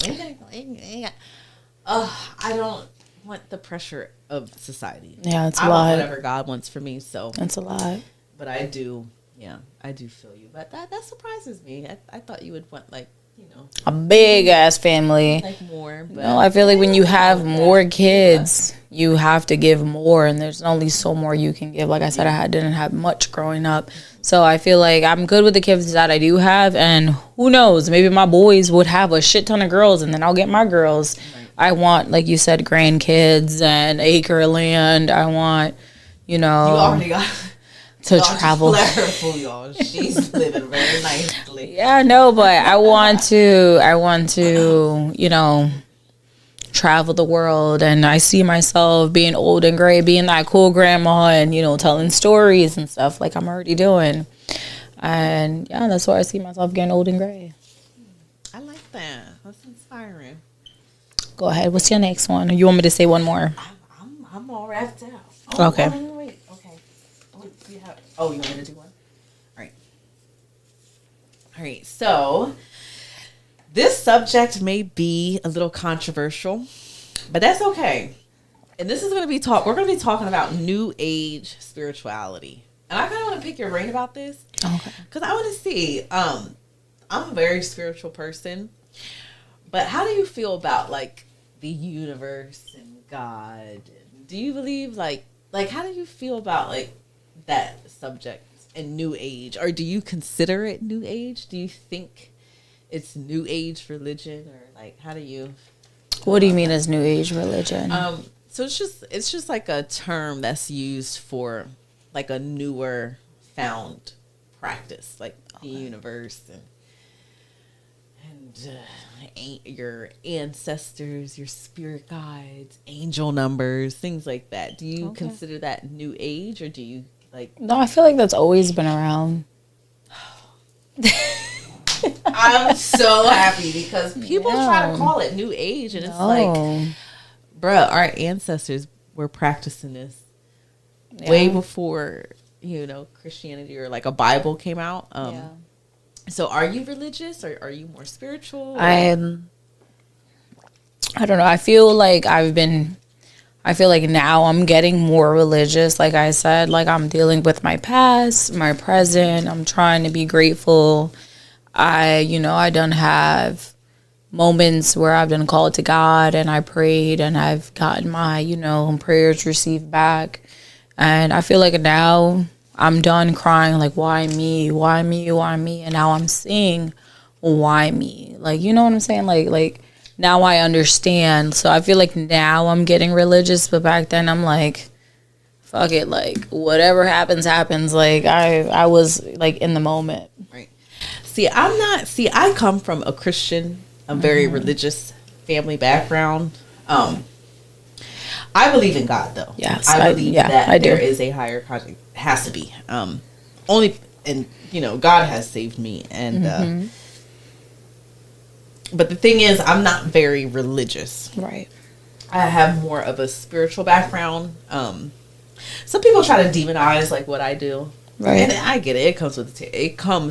I don't want the pressure of society. Yeah, it's a I want lot. whatever God wants for me. So That's a lot. but I do feel you. But that surprises me. I thought you would want like, you know, A big ass family. like more. But No, I feel like when you have more kids, you have to give more, and there's only so more you can give. Like I said, didn't have much growing up, so I feel like I'm good with the kids that I do have, and who knows, maybe my boys would have a shit ton of girls, and then I'll get my girls. I want, like you said, grandkids and acre of land. I want, you already got to y'all travel. Just let her fool y'all. She's living very nicely. Yeah, no, but I want to, travel the world, and I see myself being old and gray, being that cool grandma, and telling stories and stuff like I'm already doing. And yeah, that's why I see myself getting old and gray. I like that. That's inspiring. Go ahead. What's your next one? Or you want me to say one more? I'm all wrapped out. Okay. Wait. Okay. You want me to do one? All right. So this subject may be a little controversial, but that's okay. And this is going to be we're going to be talking about New Age spirituality. And I kind of want to pick your brain about this. Okay. Because I want to see, I'm a very spiritual person, but how do you feel about like the universe and God? Do you believe like how do you feel about like that subject and New Age? Or do you consider it New Age? Do you think it's New Age religion, or like how do you? What do you mean as New Age religion? So it's just like a term that's used for like a newer found practice, like the universe and your ancestors, your spirit guides, angel numbers, things like that. Do you consider that New Age, or do you like? No, I feel like that's always been around. I'm so happy because people try to call it New Age, and it's like, bruh, our ancestors were practicing this way before Christianity or like a Bible came out. So are you religious, or are you more spiritual? I don't know. I feel like now I'm getting more religious. Like I said, like I'm dealing with my past, my present. I'm trying to be grateful. I done have moments where I've been called to God, and I prayed, and I've gotten my, prayers received back. And I feel like now I'm done crying, like, why me? Why me? Why me? And now I'm seeing why me? Like, you know what I'm saying? Like now I understand. So I feel like now I'm getting religious, but back then I'm like, fuck it. Like, whatever happens, happens. Like, I was, like, in the moment. Right. I come from a Christian, a very religious family background. I believe in God, though. Yes, I believe that I do. there is a higher project. Has to be. God has saved me, and but the thing is, I'm not very religious. Right. I have more of a spiritual background. Some people try to demonize like what I do, Right. And I get it. It comes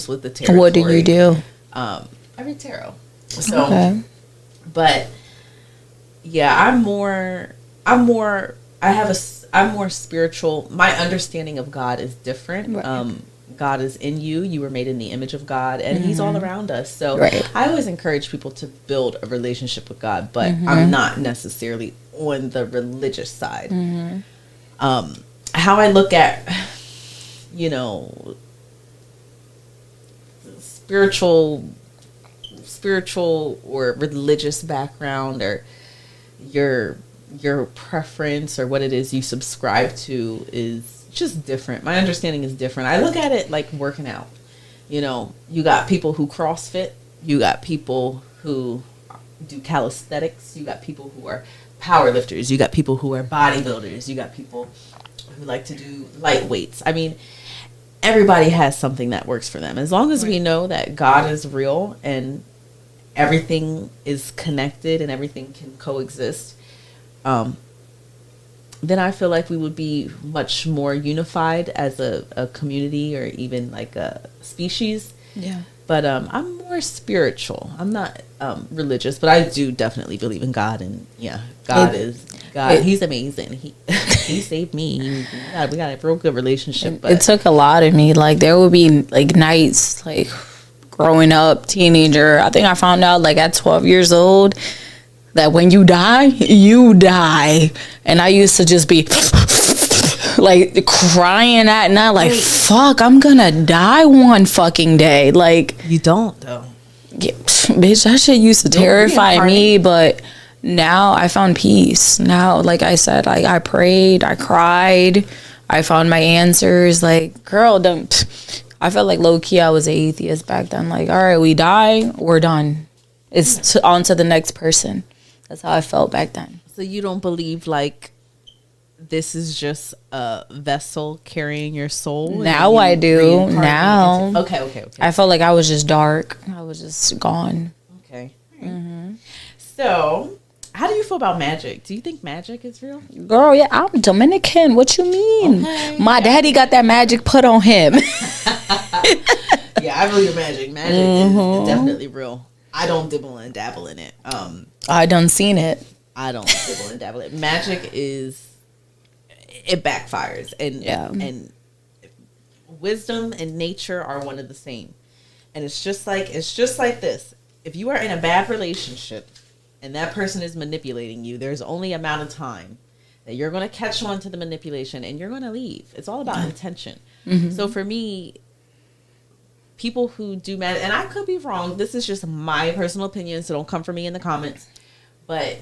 with the territory. What do you do? I read tarot. So, Okay. but yeah, I'm more spiritual. My understanding of God is different. Right. God is in you. You were made in the image of God, and He's all around us. So Right. I always encourage people to build a relationship with God, but I'm not necessarily on the religious side. How I look at, spiritual or religious background, or your preference, or what it is you subscribe to, is just different. My understanding is different. I look at it like working out. You got people who CrossFit, you got people who do calisthenics, you got people who are power lifters, you got people who are bodybuilders, you got people who like to do light weights. I mean, everybody has something that works for them. As long as we know that God is real and everything is connected and everything can coexist, then I feel like we would be much more unified as a community, or even like a species. Yeah. But I'm more spiritual. I'm not religious, but I do definitely believe in God. And God is God. He's amazing. He saved me. We got a real good relationship. But It took a lot of me. Like, there would be like nights, like growing up, teenager. I think I found out like at 12 years old that when you die, you die. And I used to just be like crying at night, like, fuck, I'm gonna die one fucking day. Like, you don't though. yeah, bitch, that shit used to terrify me, but now I found peace. Now, like I said, I prayed, I cried, I found my answers. Like, girl, don't. I felt like low key I was an atheist back then. Like, all right, we die, we're done. It's on to the next person. That's how I felt back then. So you don't believe like this is just a vessel carrying your soul? Now I do. Now. Okay. I felt like I was just dark. I was just gone. Okay. So, how do you feel about magic? Do you think magic is real? Girl, yeah, I'm Dominican. What you mean? Okay. My daddy got that magic put on him. Yeah, I believe in magic. Magic is definitely real. I don't dibble and dabble in it. I done seen it. I don't dibble and dabble in it. Magic it backfires, and wisdom and nature are one of the same. And it's just like this. If you are in a bad relationship and that person is manipulating you, there's only amount of time that you're going to catch on to the manipulation and you're going to leave. It's all about intention. So for me, people who do magic, and I could be wrong, this is just my personal opinion, so don't come for me in the comments, but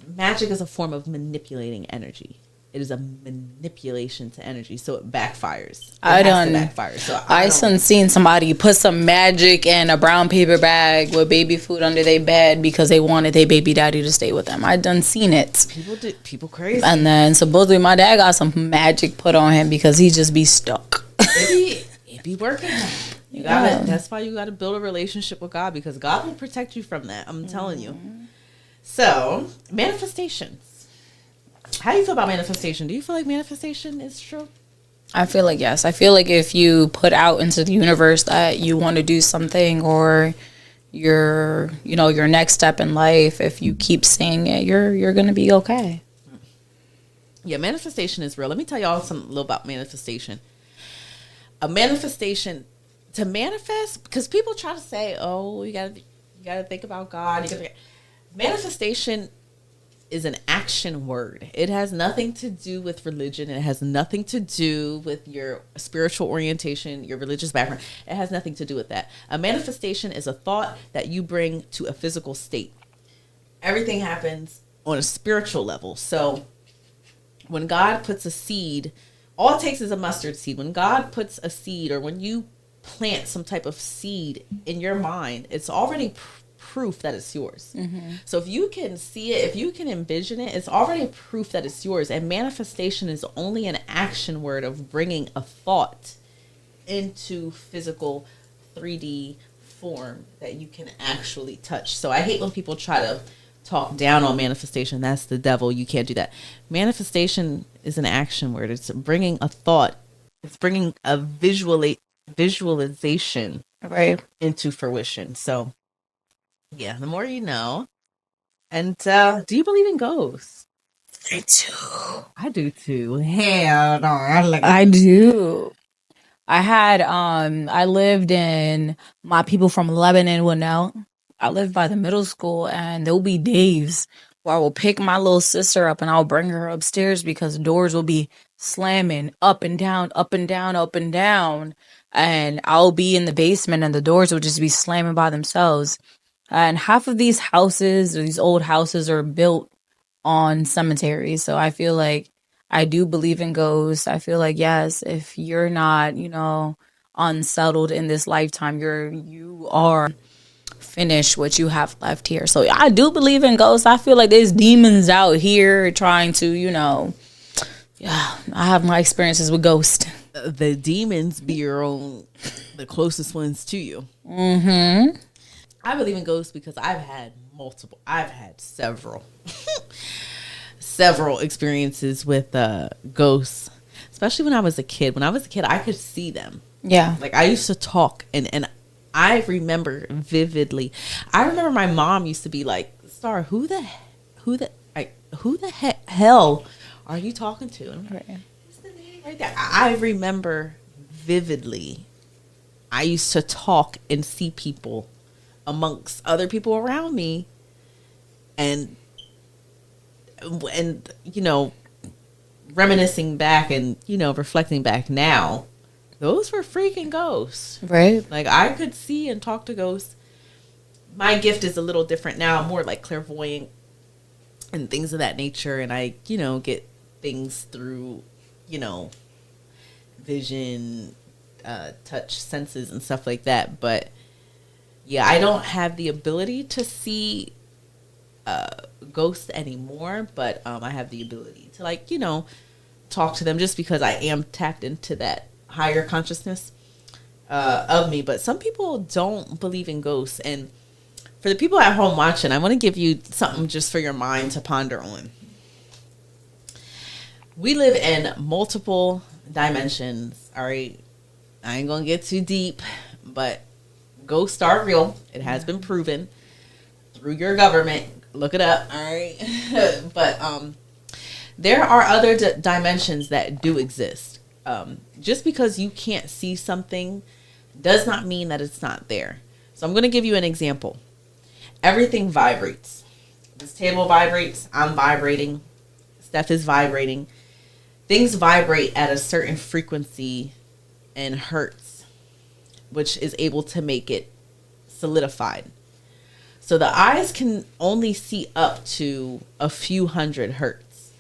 magic is a form of manipulating energy. It is a manipulation to energy, so it backfires. I seen somebody put some magic in a brown paper bag with baby food under their bed because they wanted their baby daddy to stay with them. I done seen it. People crazy. And then supposedly my dad got some magic put on him because he just be stuck. It be working. That's why you gotta build a relationship with God, because God will protect you from that. I'm telling you. So, manifestations. How do you feel about manifestation? Do you feel like manifestation is true? I feel like yes. I feel like if you put out into the universe that you want to do something, or your next step in life, if you keep saying it, you're gonna be okay. Yeah, manifestation is real. Let me tell y'all a little about manifestation. A manifestation, to manifest, because people try to say, oh, you gotta think about God. Manifestation is an action word. It has nothing to do with religion. It has nothing to do with your spiritual orientation, your religious background. It has nothing to do with that. A manifestation is a thought that you bring to a physical state. Everything happens on a spiritual level. So when God puts a seed, all it takes is a mustard seed. When God puts a seed, or when you plant some type of seed in your mind, it's already proof that it's yours. So if you can see it, if you can envision it, it's already proof that it's yours. And manifestation is only an action word of bringing a thought into physical 3D form that you can actually touch. So I hate when people try to talk down on manifestation. That's the devil. You can't do that. Manifestation is an action word. It's bringing a thought. It's bringing a visualization Right. into fruition. So yeah, the more you know. And do you believe in ghosts? I do. I do too. Hell no. I do. I lived in, my people from Lebanon would know. I lived by the middle school, and there'll be days where I will pick my little sister up and I'll bring her upstairs because doors will be slamming up and down, up and down, up and down. And I'll be in the basement and the doors will just be slamming by themselves. And half of these houses, or these old houses, are built on cemeteries. So I feel like I do believe in ghosts. I feel like, yes, if you're not, unsettled in this lifetime, you are finished what you have left here. So I do believe in ghosts. I feel like there's demons out here trying to, yeah, I have my experiences with ghosts. The demons be the closest ones to you. Mm-hmm. I believe in ghosts because I've had several experiences with ghosts, especially when I was a kid. When I was a kid, I could see them. Yeah. Like, I used to talk, and I remember vividly. I remember my mom used to be like, Star, who the hell are you talking to? And I'm like, what's the name right there? I remember vividly. I used to talk and see people amongst other people around me, and reminiscing back and reflecting back now, those were freaking ghosts, right? Like, I could see and talk to ghosts. My gift is a little different now. I'm more like clairvoyant and things of that nature, and I get things through vision, touch, senses, and stuff like that. But yeah, I don't have the ability to see ghosts anymore, but I have the ability to talk to them, just because I am tapped into that higher consciousness of me. But some people don't believe in ghosts, and for the people at home watching, I want to give you something just for your mind to ponder on. We live in multiple dimensions, all right? I ain't gonna get too deep, but ghosts are real. It has been proven through your government. Look it up, all right? But there are other dimensions that do exist. Just because you can't see something does not mean that it's not there. So I'm going to give you an example. Everything vibrates. This table vibrates. I'm vibrating. Steph is vibrating. Things vibrate at a certain frequency and hertz, which is able to make it solidified. So the eyes can only see up to a few hundred hertz,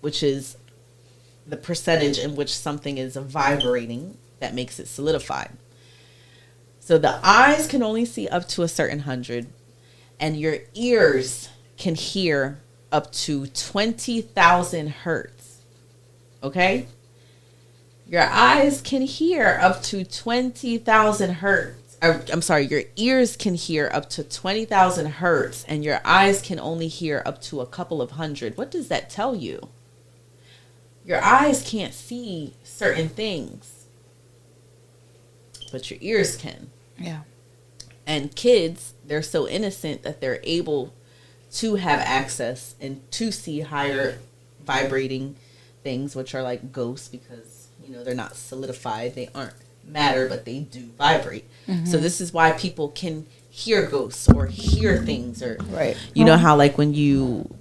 which is the percentage in which something is vibrating that makes it solidified. So the eyes can only see up to a certain 100, and your ears can hear up to 20,000 hertz. Okay? Your eyes can hear up to 20,000 hertz. Your ears can hear up to 20,000 hertz, and your eyes can only hear up to a couple of hundred. What does that tell you? Your eyes can't see certain things, but your ears can. Yeah. And kids, they're so innocent that they're able to have access and to see higher vibrating things, which are like ghosts, because, they're not solidified. They aren't matter, but they do vibrate. Mm-hmm. So this is why people can hear ghosts or hear things, or right. You know how like when you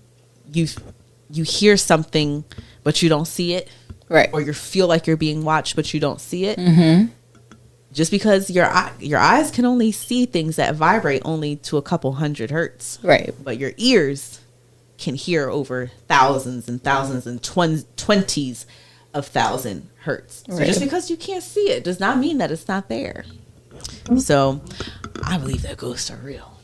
hear something but you don't see it, right? Or you feel like you're being watched but you don't see it. Mm-hmm. Just because your eyes can only see things that vibrate only to a couple hundred hertz, right? But your ears can hear over thousands and thousands and 20s of thousand hertz. So just because you can't see it does not mean that it's not there. So I believe that ghosts are real.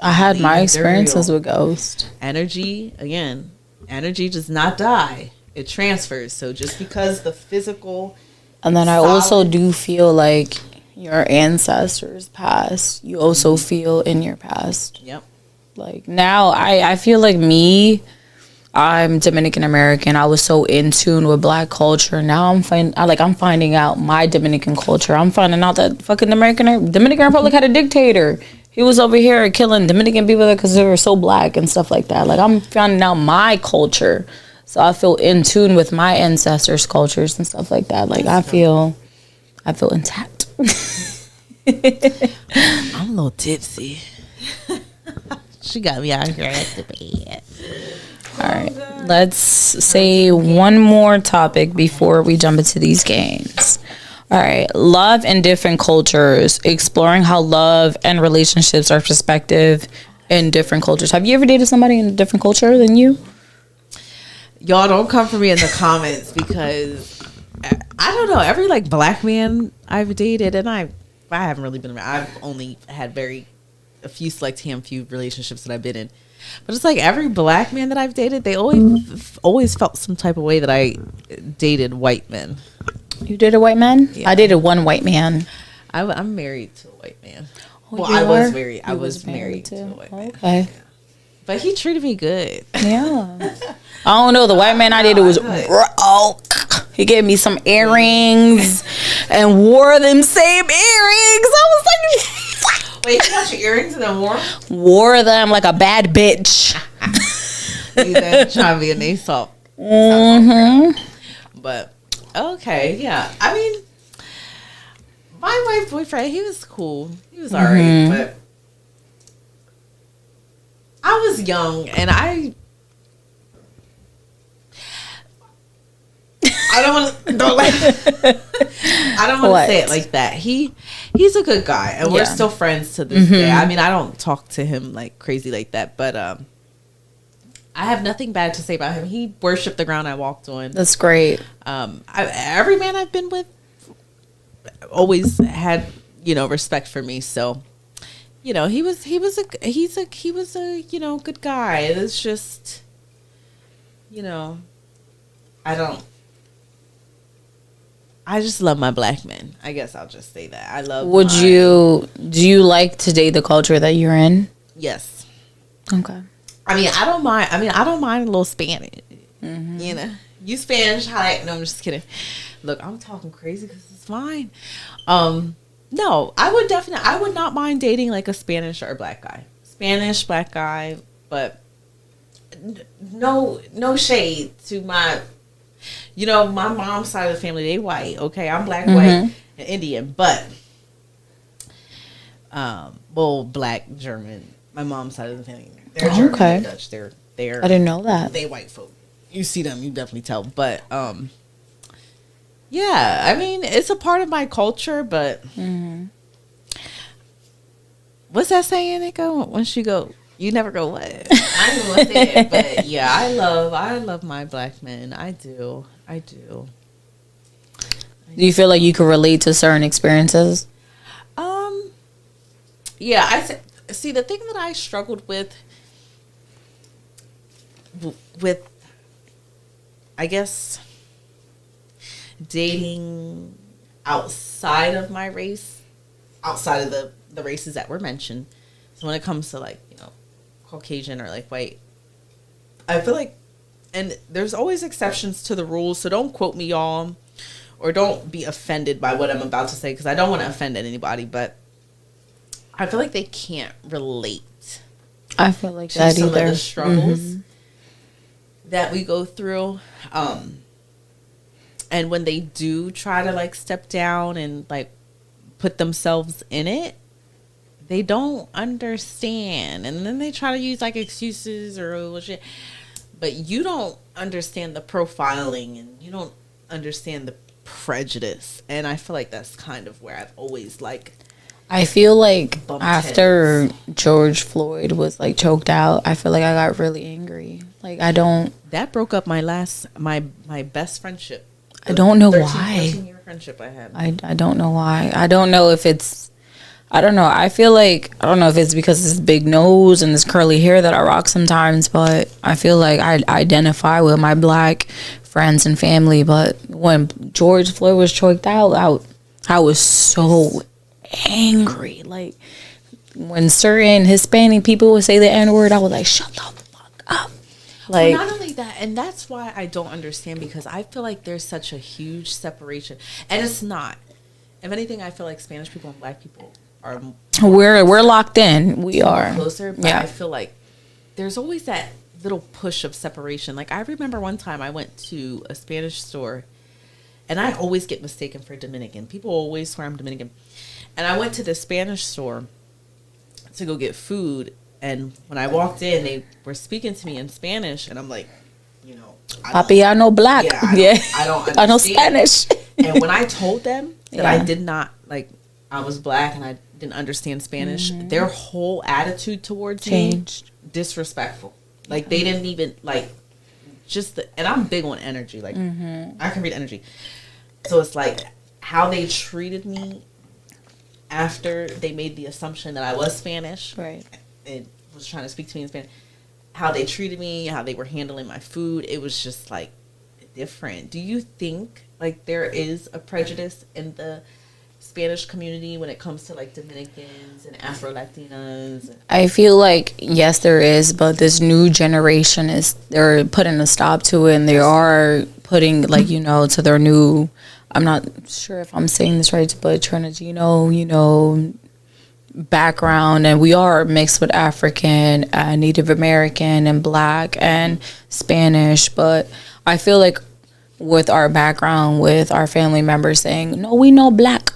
I had my experiences with ghosts. Energy does not die. It transfers. So just because the physical... And then I also do feel like your ancestors past, you also feel in your past. Yep. Like now I feel like I'm Dominican American. I was so in tune with Black culture. Now I'm finding out my Dominican culture. I'm finding out that fucking Dominican Republic had a dictator. He was over here killing Dominican people because they were so Black and stuff like that. Like, I'm finding out my culture. So I feel in tune with my ancestors' cultures and stuff like that. Like, I feel I feel intact. I'm a little tipsy. She got me out here at the bed. All right, let's say one more topic before we jump into these games. All right, love in different cultures, exploring how love and relationships are perspective in different cultures. Have you ever dated somebody in a different culture than you? Y'all don't come for me in the comments because I don't know. Every like black man I've dated, and I haven't really been around. I've only had a few few relationships that I've been in. But it's like every black man that I've dated, they always felt some type of way that I dated white men. You dated a white man? Yeah. I dated one white man. I'm married to a white man. Oh, well, you I was are? married. I You was married to a white man. Okay. But he treated me good. Yeah. I don't know. The white man I dated was broke. He gave me some earrings and wore them same earrings. I was like, Wait, you got your earrings in the warm? wore them like a bad bitch. You then trying to be an Aesop. Mm-hmm. But okay, yeah. I mean, my white boyfriend, he was cool. He was alright, but I was young and I don't want to say it like that. He's a good guy, and we're still friends to this day. I mean, I don't talk to him like crazy like that, but I have nothing bad to say about him. He worshipped the ground I walked on. That's great. Every man I've been with always had respect for me. So he was a good guy. It's just I just love my black men. I guess I'll just say that. I love. Do you like to date the culture that you're in? Yes. Okay. I mean, I don't mind a little Spanish. You Spanish? Hi. No, I'm just kidding. Look, I'm talking crazy because it's fine. No, I would not mind dating like a Spanish or a black guy. Spanish, black guy, but no shade to my. My mom's side of the family, they white. Okay, I'm black, white, and Indian, but black, German. My mom's side of the family, they're German, they're Dutch. They're I didn't know that. They white folk. You see them, you definitely tell. But yeah, I mean, it's a part of my culture. But what's that saying? Nico? Once you go. You never go what? I don't know what it, but yeah, I love my black men. I do. Do you feel like you can relate to certain experiences? Yeah, I see the thing that I struggled with I guess dating outside of my race, outside of the races that were mentioned. So when it comes to like, Caucasian or like white, I feel like, and there's always exceptions to the rules, so don't quote me, y'all, or don't be offended by what I'm about to say, because I don't want to offend anybody, but I feel like they can't relate. I feel like to that some either. of the struggles that we go through, and when they do try to like step down and like put themselves in it, they don't understand, and then they try to use like excuses or shit. But you don't understand the profiling, and you don't understand the prejudice. And I feel like that's kind of where I've always like. I feel like after George Floyd was like choked out, I feel like I got really angry. Like That broke up my best friendship. I don't know why. 14-year friendship I had. I don't know why. I don't know if it's. I don't know. I feel like, I don't know if it's because of this big nose and this curly hair that I rock sometimes, but I feel like I identify with my black friends and family. But when George Floyd was choked out, I was so angry. Like, when certain Hispanic people would say the N-word, I was like, shut the fuck up. Like, well, not only that, and that's why I don't understand, because I feel like there's such a huge separation. And it's not. If anything, I feel like Spanish people and black people are we're locked in. We are closer, but I feel like there's always that little push of separation. Like, I remember one time I went to a Spanish store, And I always get mistaken for Dominican. People always swear I'm Dominican. And I went to the Spanish store to go get food. And when I walked in, they were speaking to me in Spanish. And I'm like, you know, Papi, I know black. Yeah, I don't I know understand. Spanish. And when I told them that I Yeah. did not, like, I was black and I didn't understand Spanish, their whole attitude towards Changed. me, disrespectful. Like, they didn't even, like, and I'm big on energy. Like, I can read energy. So it's like how they treated me after they made the assumption that I was Spanish. Right. And was trying to speak to me in Spanish. How they treated me, how they were handling my food. It was just, like, different. Do you think, like, there is a prejudice in the Spanish community when it comes to, like, Dominicans and Afro-Latinas? I feel like, yes, there is, but this new generation they're putting a stop to it, and they are putting, like, you know, to their new, I'm not sure if I'm saying this right, but Trinidino, you know, background, and we are mixed with African, Native American, and Black, and Spanish, but I feel like with our background, with our family members saying, no, we know black.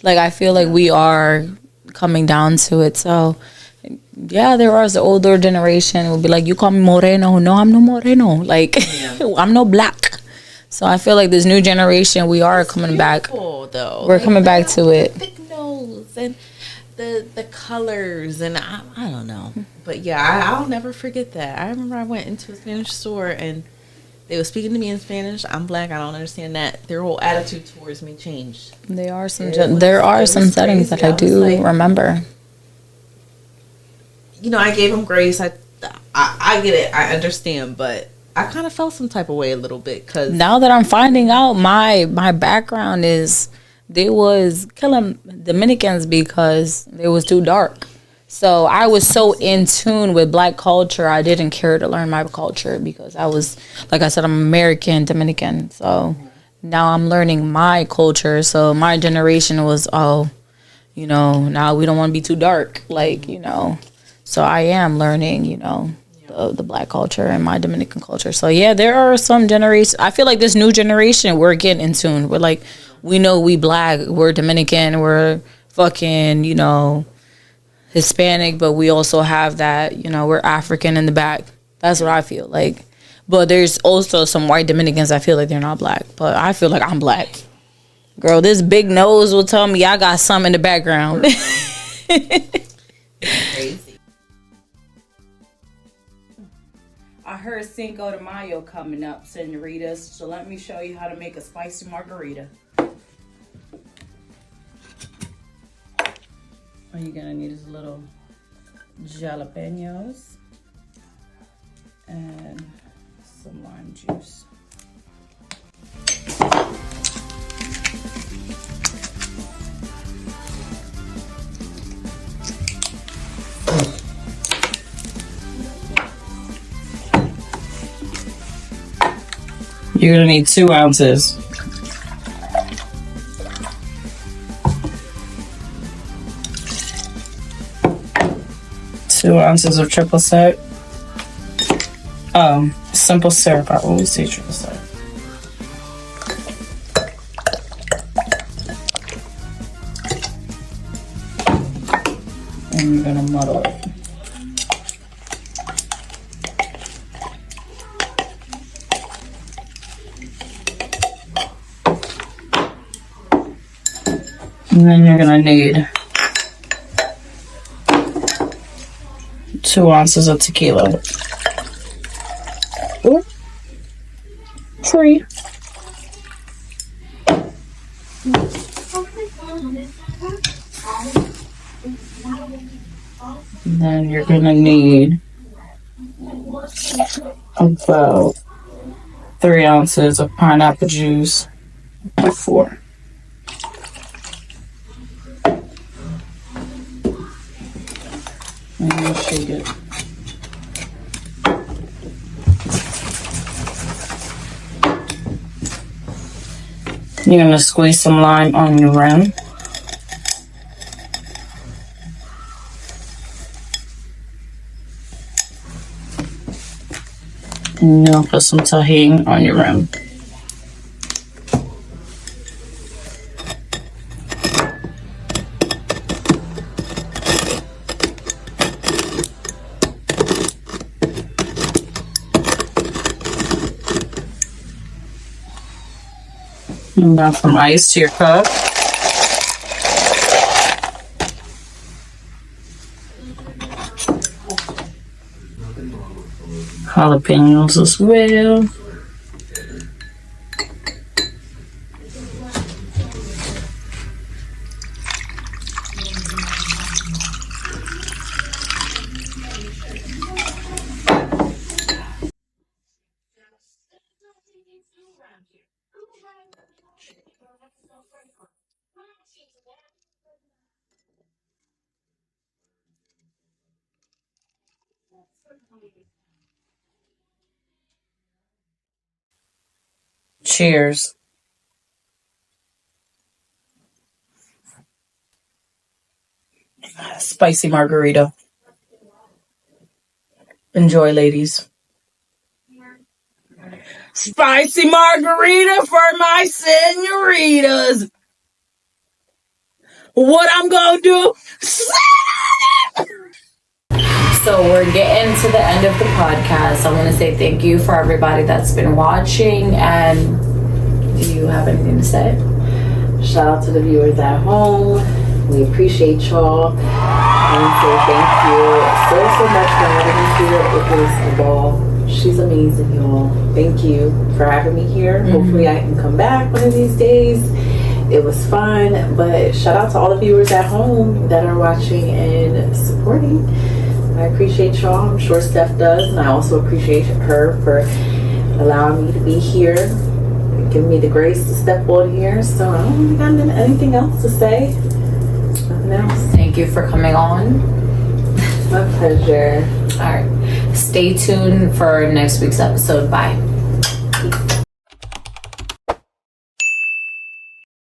Like, I feel like we are coming down to it. So, yeah, there was the older generation will be like, you call me moreno. No, I'm no moreno. Like, I'm no black. So I feel like this new generation, we are coming back. Though. We're coming back to it. Big nose and the colors, and I don't know. But, yeah, I'll never forget that. I remember I went into a Spanish store, and they were speaking to me in Spanish. I'm black. I don't understand that. Their whole attitude towards me changed. There are some settings that I do remember. You know, I gave them grace. I get it. I understand, but I kind of felt some type of way a little bit because now that I'm finding out, my background is they was killing Dominicans because they was too dark. So I was so in tune with black culture, I didn't care to learn my culture because I was, like I said, I'm American Dominican. So now I'm learning my culture. So my generation was, you know, now we don't want to be too dark. Like, you know, so I am learning, you know, the black culture and my Dominican culture. So yeah, there are some generations. I feel like this new generation, we're getting in tune. We're like, we know we black, we're Dominican, we're fucking, you know, Hispanic, but we also have that, you know, we're African in the back. That's what I feel like. But there's also some white Dominicans I feel like they're not black, but I feel like I'm black. Girl, this big nose will tell me I got some in the background. crazy. I heard Cinco de Mayo coming up, senoritas, so let me show you how to make a spicy margarita. All you're gonna need is a little jalapenos and some lime juice. You're gonna need 2 ounces. Two ounces of triple sec. Simple syrup. I always say triple sec. And you're gonna muddle it. And then you're gonna need 2 ounces of tequila. Ooh. 3. And then you're gonna need about 3 ounces of pineapple juice. 4. And you shake it. You're gonna squeeze some lime on your rim. And you're gonna put some tahini on your rim. Now from ice to your cup. Jalapenos as well. Cheers. Spicy margarita. Enjoy, ladies. Spicy margarita for my senoritas. What I'm gonna do? So we're getting to the end of the podcast. I want to say thank you for everybody that's been watching. And do you have anything to say? Shout out to the viewers at home. We appreciate y'all. And say thank you so much for having me here. It was a ball. She's amazing, y'all. Thank you for having me here. Hopefully I can come back one of these days. It was fun. But shout out to all the viewers at home that are watching and supporting. I appreciate y'all. I'm sure Steph does. And I also appreciate her for allowing me to be here, giving me the grace to step on here. So I don't think I have anything else to say. Nothing else. Thank you for coming on. My pleasure. All right. Stay tuned for next week's episode. Bye.